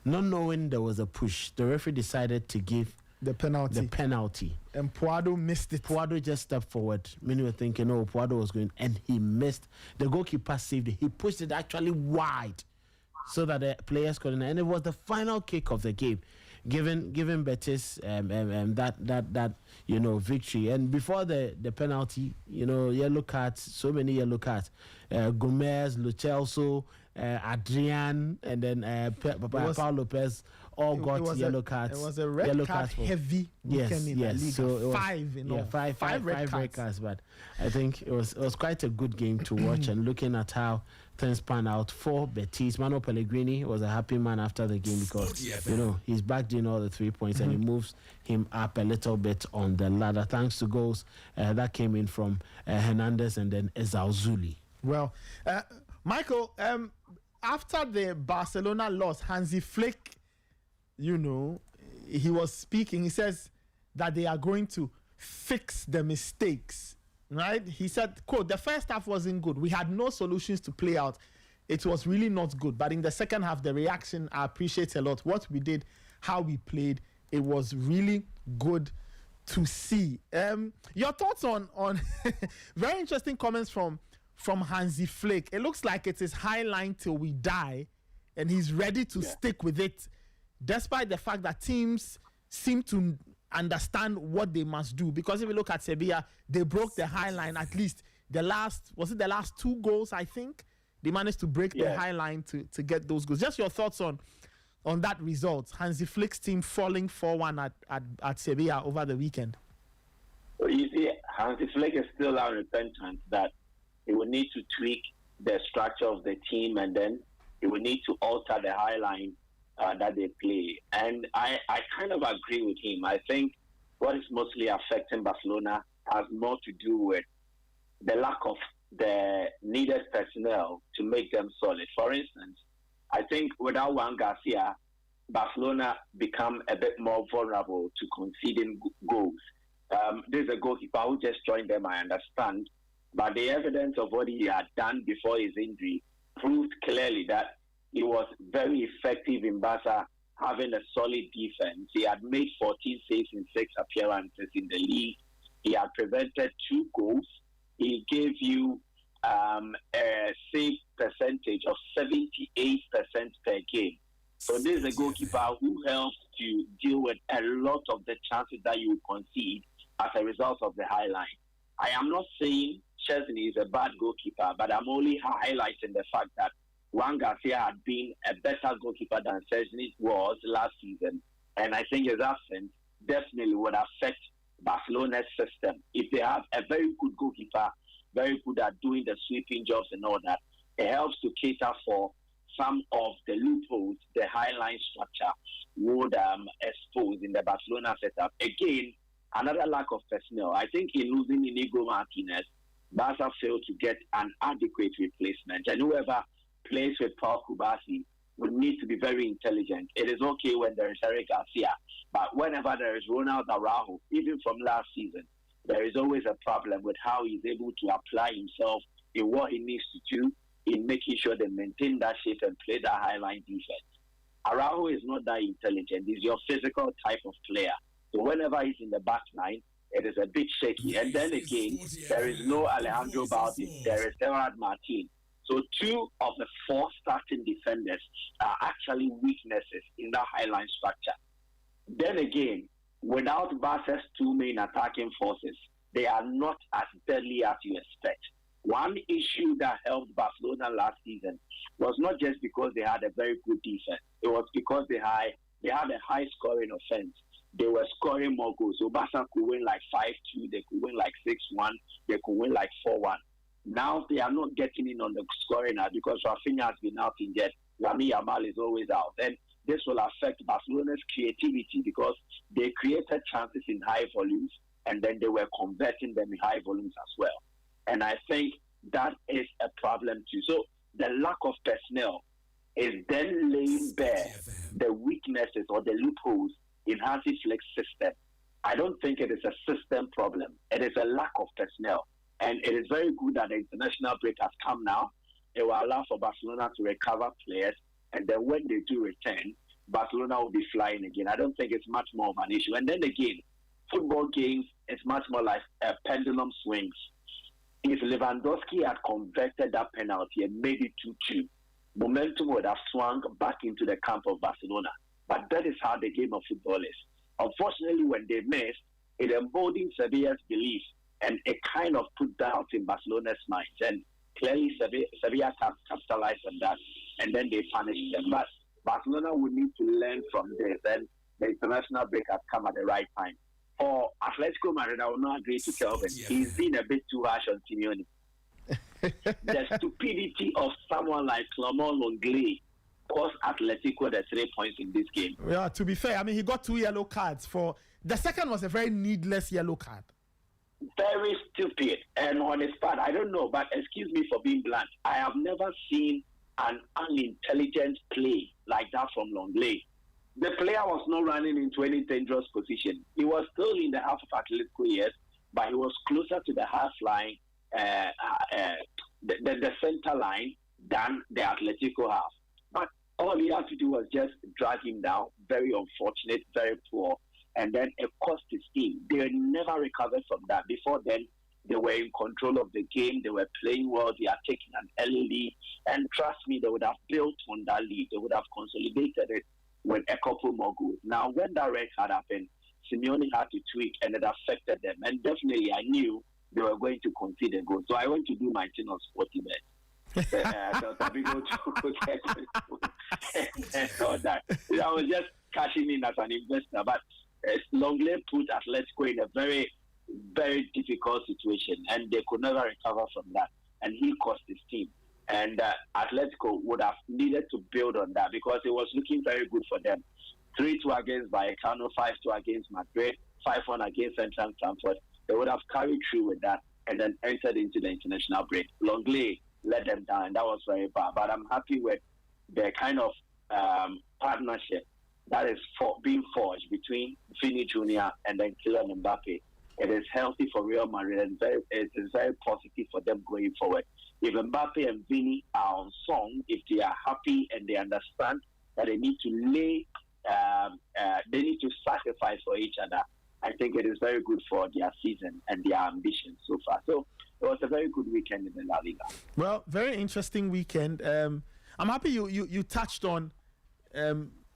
Not knowing there was a push, the referee decided to give
The penalty. And Puado missed it.
Puado just stepped forward. Many were thinking, oh, Puado was going, and he missed. The goalkeeper saved it. He pushed it actually wide so that the players couldn't. And it was the final kick of the game, giving Betis that victory. And before the penalty, yellow cards, so many yellow cards. Gomez, Lo Celso, Adrian, and then Paul Lopez all got yellow cards.
It was a red card heavy weekend in the league.
So it was,
five red cards.
But I think it was quite a good game to watch. And looking at how things pan out for Betis, Mano Pellegrini was a happy man after the game because he's back doing all the 3 points and it moves him up a little bit on the ladder thanks to goals that came in from Hernandez and then Ezauzuli.
Well, Michael, after the Barcelona loss, Hansi Flick, he was speaking. He says that they are going to fix the mistakes, right? He said, quote, the first half wasn't good. We had no solutions to play out. It was really not good. But in the second half, the reaction, I appreciate a lot. What we did, how we played, it was really good to see. Your thoughts on very interesting comments from Hansi Flick. It looks like it is high line till we die, and he's ready to stick with it, despite the fact that teams seem to understand what they must do. Because if you look at Sevilla, they broke the high line at least. The last 2 goals, I think? They managed to break the high line to get those goals. Just your thoughts on that result. Hansi Flick's team falling 4-1 at Sevilla over the weekend.
Well, you see, Hansi Flick is still unrepentant that he will need to tweak the structure of the team, and then he will need to alter the high line that they play. And I kind of agree with him. I think what is mostly affecting Barcelona has more to do with the lack of the needed personnel to make them solid. For instance, I think without Juan Garcia, Barcelona become a bit more vulnerable to conceding goals. There's a goalkeeper who just joined them, I understand, but the evidence of what he had done before his injury proved clearly that he was very effective in Barca, having a solid defense. He had made 14 saves in 6 appearances in the league. He had prevented 2 goals. He gave you a save percentage of 78% per game. So this is a goalkeeper who helps to deal with a lot of the chances that you concede as a result of the high line. I am not saying Chesney is a bad goalkeeper, but I'm only highlighting the fact that Juan Garcia had been a better goalkeeper than Chesney was last season. And I think his absence definitely would affect Barcelona's system. If they have a very good goalkeeper, very good at doing the sweeping jobs and all that, it helps to cater for some of the loopholes the high line structure would expose in the Barcelona setup. Again, another lack of personnel. I think in losing Inigo Martinez, Barca failed to get an adequate replacement. And whoever plays with Paul Kubasi would need to be very intelligent. It is okay when there is Eric Garcia, but whenever there is Ronald Araujo, even from last season, there is always a problem with how he's able to apply himself in what he needs to do in making sure they maintain that shape and play that high-line defense. Araujo is not that intelligent. He's your physical type of player. So whenever he's in the back line, it is a bit shaky. And then again, there is no Alejandro Balde. There is Gerard Martin. So 2 of the 4 starting defenders are actually weaknesses in the high-line structure. Then again, without Barca's 2 main attacking forces, they are not as deadly as you expect. One issue that helped Barcelona last season was not just because they had a very good defense. It was because they had a high-scoring offense. They were scoring more goals. So Barca could win like 5-2, they could win like 6-1, they could win like 4-1. Now they are not getting in on the scoring now because Rafinha has been out injured. Lamine Yamal is always out. And this will affect Barcelona's creativity because they created chances in high volumes and then they were converting them in high volumes as well. And I think that is a problem too. So the lack of personnel is then laying bare the weaknesses or the loopholes in Hansi Flick's system. I don't think it is a system problem. It is a lack of personnel. And it is very good that the international break has come now. It will allow for Barcelona to recover players. And then when they do return, Barcelona will be flying again. I don't think it's much more of an issue. And then again, football games, it's much more like pendulum swings. If Lewandowski had converted that penalty and made it 2-2, momentum would have swung back into the camp of Barcelona. But that is how the game of football is. Unfortunately, when they missed, it emboldened Sevilla's belief and it kind of put doubt in Barcelona's minds. And clearly, Sevilla capitalized on that, and then they punished them. But Barcelona would need to learn from this, and the international break has come at the right time. For Atletico Madrid, I will not agree to Kelvin. He's been a bit too harsh on Simeone. The stupidity of someone like Clement Lenglet cost Atletico the 3 points in this game.
Yeah, to be fair, I mean, he got 2 yellow cards. For the second was a very needless yellow card.
Very stupid. And on his part, I don't know, but excuse me for being blunt. I have never seen an unintelligent play like that from Lenglet. The player was not running into any dangerous position. He was still in the half of Atletico, yes, but he was closer to the half line, the center line, than the Atletico half. But all he had to do was just drag him down. Very unfortunate, very poor. And then it cost his team. They never recovered from that. Before then, they were in control of the game. They were playing well. They are taking an early lead. And trust me, they would have built on that lead. They would have consolidated it with a couple more goals. Now, when that red card happened, Simeone had to tweak, and it affected them. And definitely, I knew they were going to concede a goal. So I went to do my thing on Sporty bet. And all that. I was just cashing in as an investor. But Lenglet put Atletico in a very, very difficult situation, and they could never recover from that. And he cost his team. And Atletico would have needed to build on that because it was looking very good for them. 3-2 against Vallecano, 5-2 against Madrid, 5-1 against Central Stanford. They would have carried through with that and then entered into the international break. Lenglet let them down, and that was very bad. But I'm happy with the kind of partnership that is being forged between Vini Jr. and then Kylian Mbappe. It is healthy for Real Madrid, and it is very positive for them going forward. If Mbappe and Vini are on song, if they are happy and they understand that they need to they need to sacrifice for each other, I think it is very good for their season and their ambitions so far. So it was a very good weekend in the La Liga.
Well, very interesting weekend. I'm happy you touched on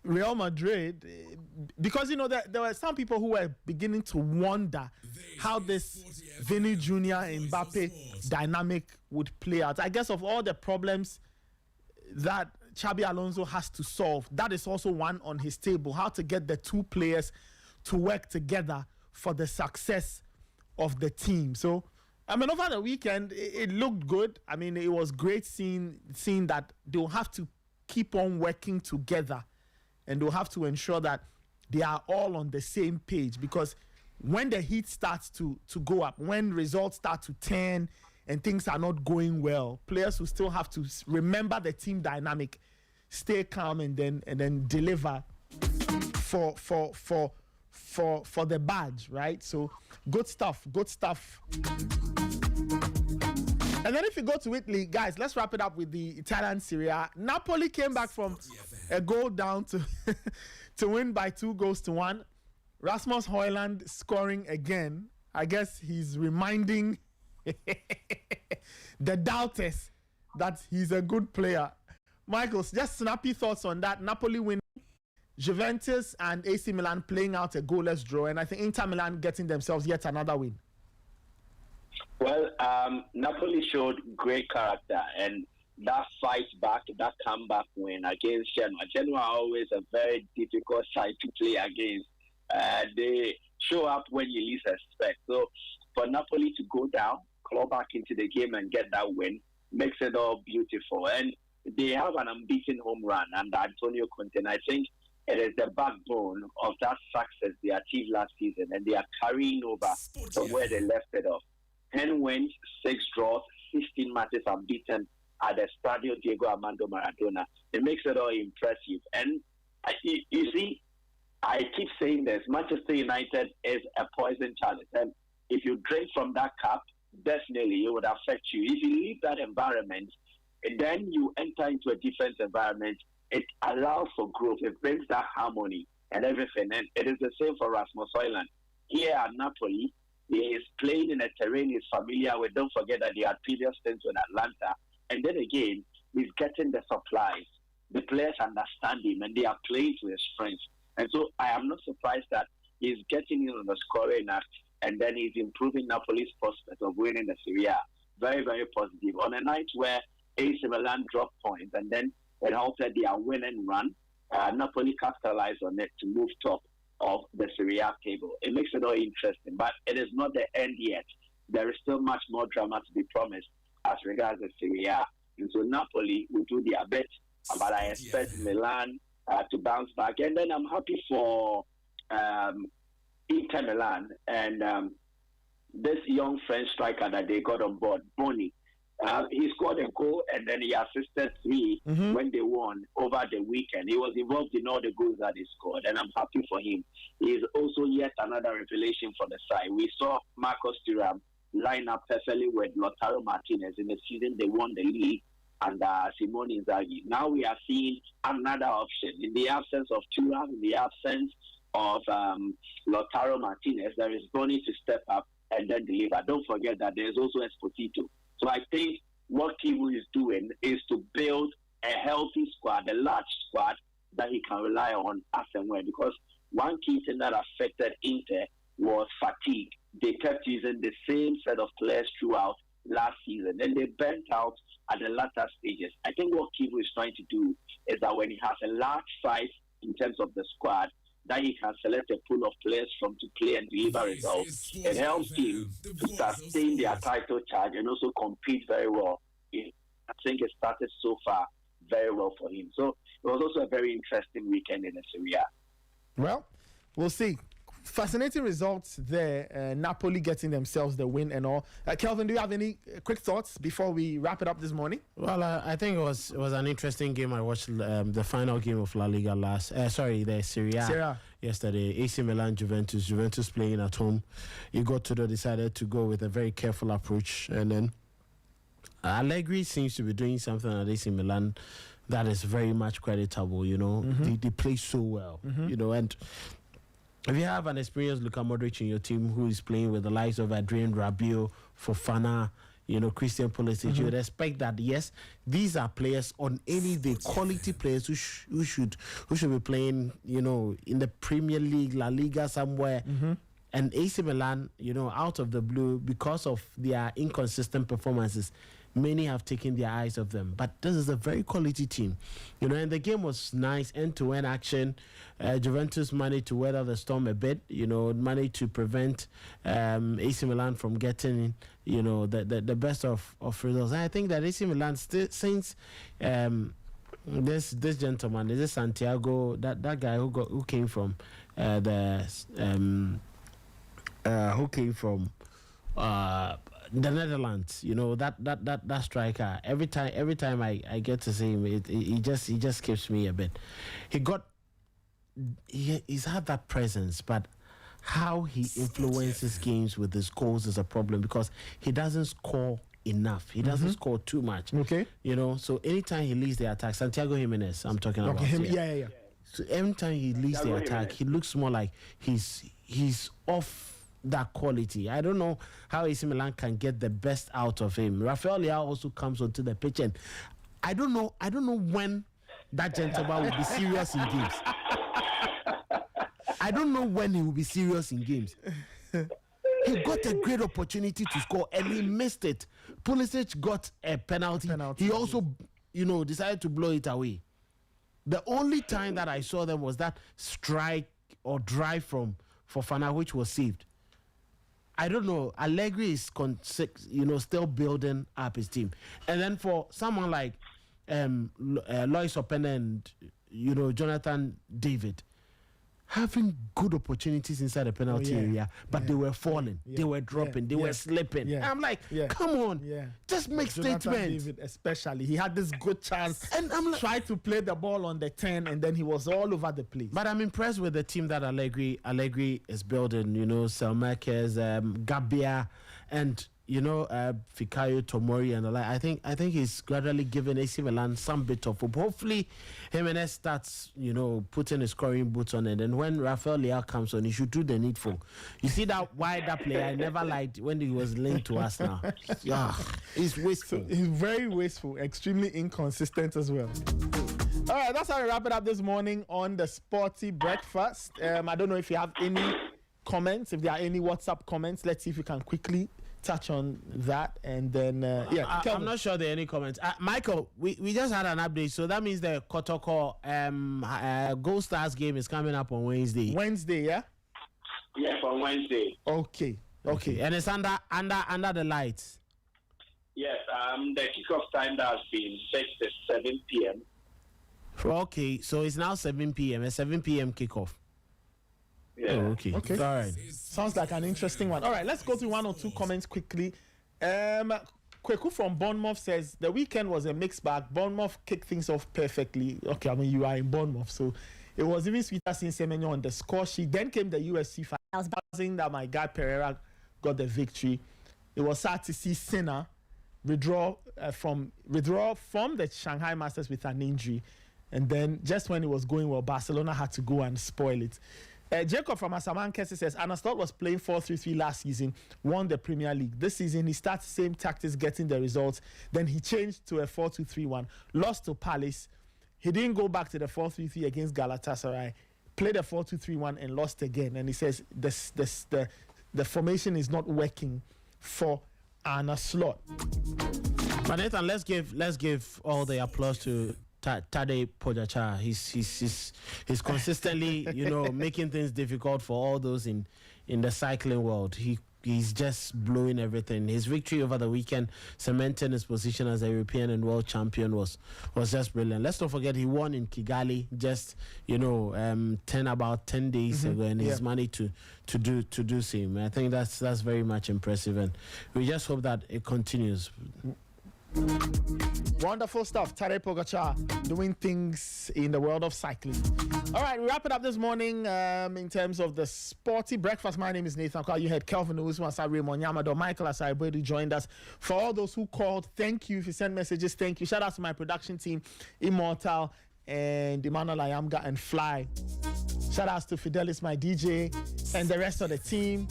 Real Madrid, because there were some people who were beginning to wonder how this Vini Jr. and Mbappe dynamic would play out. I guess of all the problems that Xabi Alonso has to solve, that is also one on his table, how to get the two players to work together for the success of the team. So, I mean, over the weekend, it looked good. I mean, it was great seeing that they'll have to keep on working together, and they'll have to ensure that they are all on the same page, because when the heat starts to go up, when results start to turn and things are not going well, players will still have to remember the team dynamic, stay calm, and then deliver for the badge, right? So good stuff. And then if you go to Italy, guys, let's wrap it up with the Italian Serie A. Napoli came back from a goal down to win by 2-1. Rasmus Højlund scoring again. I guess he's reminding the doubters that he's a good player. Michael, just snappy thoughts on that. Napoli winning, Juventus and AC Milan playing out a goalless draw, and I think Inter Milan getting themselves yet another win.
Well, Napoli showed great character, and that fight back, that comeback win against Genoa. Genoa are always a very difficult side to play against. They show up when you least expect. So for Napoli to go down, claw back into the game and get that win makes it all beautiful. And they have an unbeaten home run under Antonio Conte. And I think it is the backbone of that success they achieved last season, and they are carrying over from where they left it off. 10 wins, 6 draws, 16 matches unbeaten at the Stadio Diego Armando Maradona. It makes it all impressive. And you see, I keep saying this, Manchester United is a poison chalice. And if you drink from that cup, definitely it would affect you. If you leave that environment, then you enter into a different environment, it allows for growth. It brings that harmony and everything. And it is the same for Rasmus Højlund. Here at Napoli, he is playing in a terrain he's familiar with. Don't forget that he had previous stints with Atlanta. And then again, he's getting the supplies. The players understand him and they are playing to his strengths. And so I am not surprised that he's getting in on the scoring act and then he's improving Napoli's prospect of winning the Serie A. Very, very positive. On a night where AC Milan dropped points and then it halted their winning run, Napoli capitalized on it to move top of the Serie A table. It makes it all interesting, but it is not the end yet. There is still much more drama to be promised as regards the Serie A. And so Napoli will do their bit, but I expect Milan to bounce back. And then I'm happy for Inter Milan and this young French striker that they got on board, Boni. He scored a goal and then he assisted 3 when they won over the weekend. He was involved in all the goals that he scored, and I'm happy for him. He is also yet another revelation for the side. We saw Marcos Thuram line up perfectly with Lautaro Martinez in the season they won the league under Simone Inzaghi. Now we are seeing another option. In the absence of Thuram, in the absence of Lautaro Martinez, there is Boni to step up and then deliver. Don't forget that there is also Sporty. So I think what Kivu is doing is to build a healthy squad, a large squad that he can rely on as and when. Because one key thing that affected Inter was fatigue. They kept using the same set of players throughout last season, and they burnt out at the latter stages. I think what Kivu is trying to do is that when he has a large size in terms of the squad, that he can select a pool of players from to play and deliver results. It helps him to sustain their title charge and also compete very well. I think it started so far very well for him. So it was also a very interesting weekend in the Serie A.
Well, we'll see. Fascinating results there. Napoli getting themselves the win and all. Kelvin, do you have any quick thoughts before we wrap it up this morning?
Well, I think it was an interesting game. I watched the final game of La Liga the Serie A yesterday. AC Milan, Juventus playing at home. Igor Tudor decided to go with a very careful approach, and then Allegri seems to be doing something at AC Milan that is very much creditable. You know, they play so well. You know, and if you have an experienced Luka Modric in your team who is playing with the likes of Adrien Rabiot, Fofana, you know, Christian Pulisic, you would expect that, yes, these are players on any day, quality players who should be playing, you know, in the Premier League, La Liga somewhere. And AC Milan, you know, out of the blue, because of their inconsistent performances, many have taken their eyes off them. But this is a very quality team. You know, and the game was nice, end-to-end action. Juventus managed to weather the storm a bit, you know, managed to prevent AC Milan from getting, you know, the best of results. And I think that AC Milan, since this gentleman, is it Santiago, that guy who came from the Netherlands, you know, that striker. Every time I get to see him, he just keeps me a bit. He's had that presence, but how he influences games with his goals is a problem because he doesn't score enough. He doesn't score too much. Okay. You know, so anytime he leads the attack, Santiago Jimenez, I'm talking about.
Him, yeah.
So anytime he leads the attack, he looks more like he's off that quality. I don't know how AC Milan can get the best out of him. Rafael Leao also comes onto the pitch, and I don't know when that gentleman will be serious in games. I don't know when he will be serious in games. He got a great opportunity to score and he missed it. Pulisic got a penalty. He also, you know, decided to blow it away. The only time that I saw them was that strike or drive from Fofana, which was saved. I don't know. Allegri is, still building up his team. And then for someone like Lois Openda and, you know, Jonathan David, having good opportunities inside the penalty area, but they were falling, they were dropping, they were slipping. I'm like, come on, just make statements.
David especially, he had this good chance and I'm like, tried to play the ball on the 10 and then he was all over the place.
But I'm impressed with the team that Allegri is building, you know, Selmakers, Gabia, and Fikayo Tomori and the like. I think he's gradually giving AC Milan some bit of hope. Hopefully, Jimenez starts, putting his scoring boots on, and then when Rafael Leao comes on, he should do the needful. You see that wider player I never liked when he was linked to us now. Yeah, he's wasteful.
He's very wasteful, extremely inconsistent as well. All right, that's how we wrap it up this morning on the Sporty Breakfast. I don't know if you have any comments, if there are any WhatsApp comments. Let's see if we can quickly touch on that, and then
I'm not sure there are any comments. Michael, we just had an update, so that means the Kotoko Gold Stars game is coming up on Wednesday.
Yeah.
Yes, on Wednesday.
Okay,
and it's under the lights.
Yes, the kickoff time has been set to 7 p.m.
Okay, so it's now 7 p.m. A 7 p.m. kickoff.
Yeah.
Oh, okay. All right.
Sounds like an interesting one. All right, let's go through one or two comments quickly. Kweku from Bournemouth says the weekend was a mixed bag. Bournemouth kicked things off perfectly. Okay, I mean you are in Bournemouth, so it was even sweeter seeing Semenyo on the score sheet. Then came the UFC fight. I was buzzing that my guy Pereira got the victory. It was sad to see Sinner withdraw from the Shanghai Masters with an injury. And then just when it was going well, Barcelona had to go and spoil it. Jacob from Asaman Kese says, Anastot was playing 4-3-3 last season, won the Premier League. This season, he started the same tactics, getting the results. Then he changed to a 4-2-3-1, lost to Palace. He didn't go back to the 4-3-3 against Galatasaray, played a 4-2-3-1 and lost again. And he says the formation is not working for Anastot.
But Nathan, let's give all the applause to Tadej Pogačar. He's consistently, making things difficult for all those in the cycling world. He's just blowing everything. His victory over the weekend, cementing his position as a European and world champion, was just brilliant. Let's not forget he won in Kigali just about 10 days ago, and he's managed to do same. I think that's very much impressive, and we just hope that it continues.
Wonderful stuff. Tadej Pogačar doing things in the world of cycling. All right, we wrap it up this morning in terms of the Sporty Breakfast. My name is Nathan Kwao. You had Kelvin Usman, Raymond Yamado, Michael Asaibredi joined us. For all those who called, thank you. If you sent messages, thank you. Shout out to my production team, Immortal and Emmanuel Ayamga and Fly. Shout outs to Fidelis, my DJ, and the rest of the team.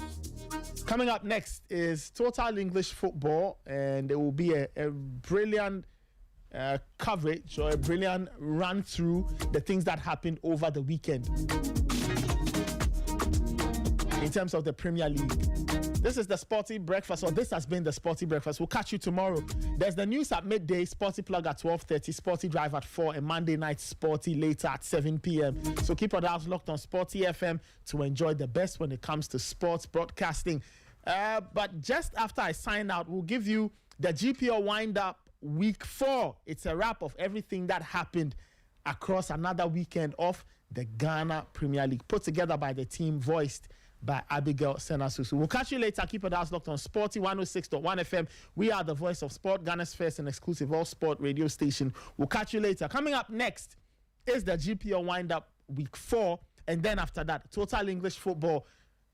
Coming up next is Total English Football, and there will be a brilliant coverage or a brilliant run through the things that happened over the weekend in terms of the Premier League. This is the Sporty Breakfast, or this has been the Sporty Breakfast. We'll catch you tomorrow. There's the news at midday, Sporty Plug at 12:30, Sporty Drive at 4, and Monday night Sporty later at 7 p.m. So keep your eyes locked on Sporty FM to enjoy the best when it comes to sports broadcasting. But just after I sign out, we'll give you the GPL wind-up week 4. It's a wrap of everything that happened across another weekend of the Ghana Premier League, put together by the team, voiced by Abigail Senasusu. We'll catch you later. Keep your eyes locked on Sporty 106.1 FM. We are the voice of sport, Ghana's first and exclusive all-sport radio station. We'll catch you later. Coming up next is the GPL wind-up week 4. And then after that, Total English Football,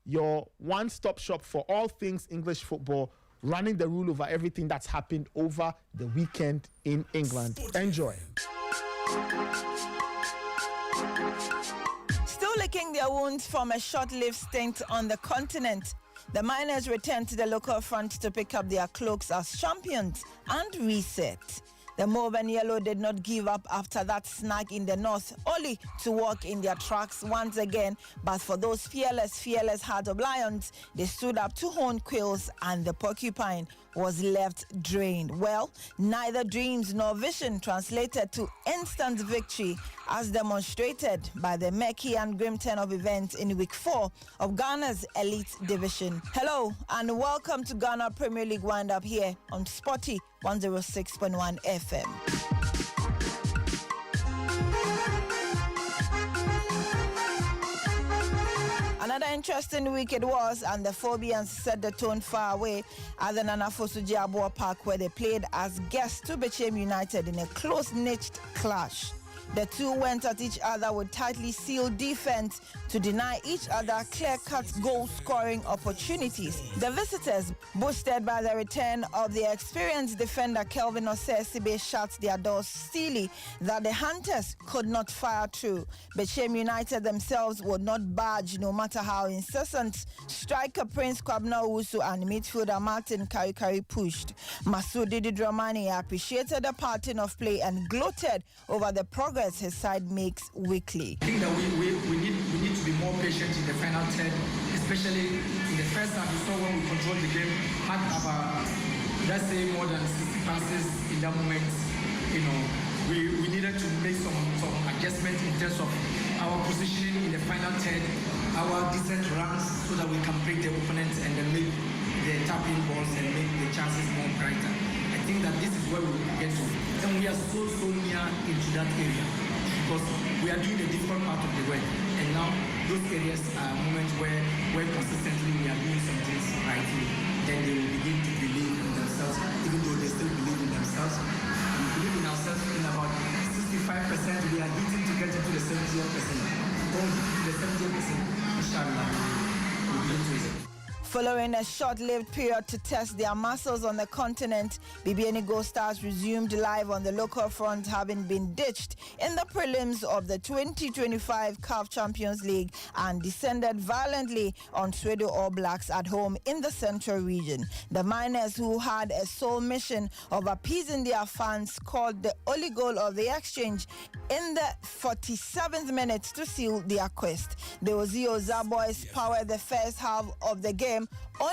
your one-stop shop for all things English football, running the rule over everything that's happened over the weekend in England. Enjoy.
Still licking their wounds from a short-lived stint on the continent, the Miners returned to the local front to pick up their cloaks as champions and reset. The Mauve and Yellow did not give up after that snag in the north, only to walk in their tracks once again. But for those fearless heart of lions, they stood up to Horned Quills, and the Porcupine was left drained. Well, neither dreams nor vision translated to instant victory, as demonstrated by the murky and grim turn of events in week 4 of Ghana's elite division. Hello and welcome to Ghana Premier League Wind-Up here on Sporty 106.1 FM. Another interesting week it was, and the Phobians set the tone far away at the Nana Fosuji Aboa Park, where they played as guests to Bechem United in a close-knit clash. The two went at each other with tightly sealed defense to deny each other clear-cut goal-scoring opportunities. The visitors, boosted by the return of the experienced defender Kelvin Osesibe, shut their doors steely that the Hunters could not fire through. Bechem United themselves would not budge no matter how incessant striker Prince Kwabena Owusu and midfielder Martin Karikari pushed. Masudi Dramani appreciated the pattern of play and gloated over the progress his side makes weekly.
I think that we need to be more patient in the final third, especially in the first half. You saw when we controlled the game, had about, let's say, more than 60 passes in that moment. We needed to make some adjustments in terms of our positioning in the final third, our decent runs so that we can break the opponents and then make the tapping balls and make the chances more brighter. I think that this is where we will get to. And we are so near into that area because we are doing the difficult part of the work. And now those areas are moments where consistently we are doing some things rightly. Then they will begin to believe in themselves, even though they still believe in themselves. We believe in ourselves in about 65%. We are getting to get into the 70%. Or the 70%, inshallah, we'll get to it.
Following a short-lived period to test their muscles on the continent, BBN Gold Stars resumed live on the local front, having been ditched in the prelims of the 2025 CAF Champions League and descended violently on Swedo All Blacks at home in the central region. The Miners, who had a sole mission of appeasing their fans, scored the only goal of the exchange in the 47th minute to seal their quest. The Ozio Zaboys powered the first half of the game, only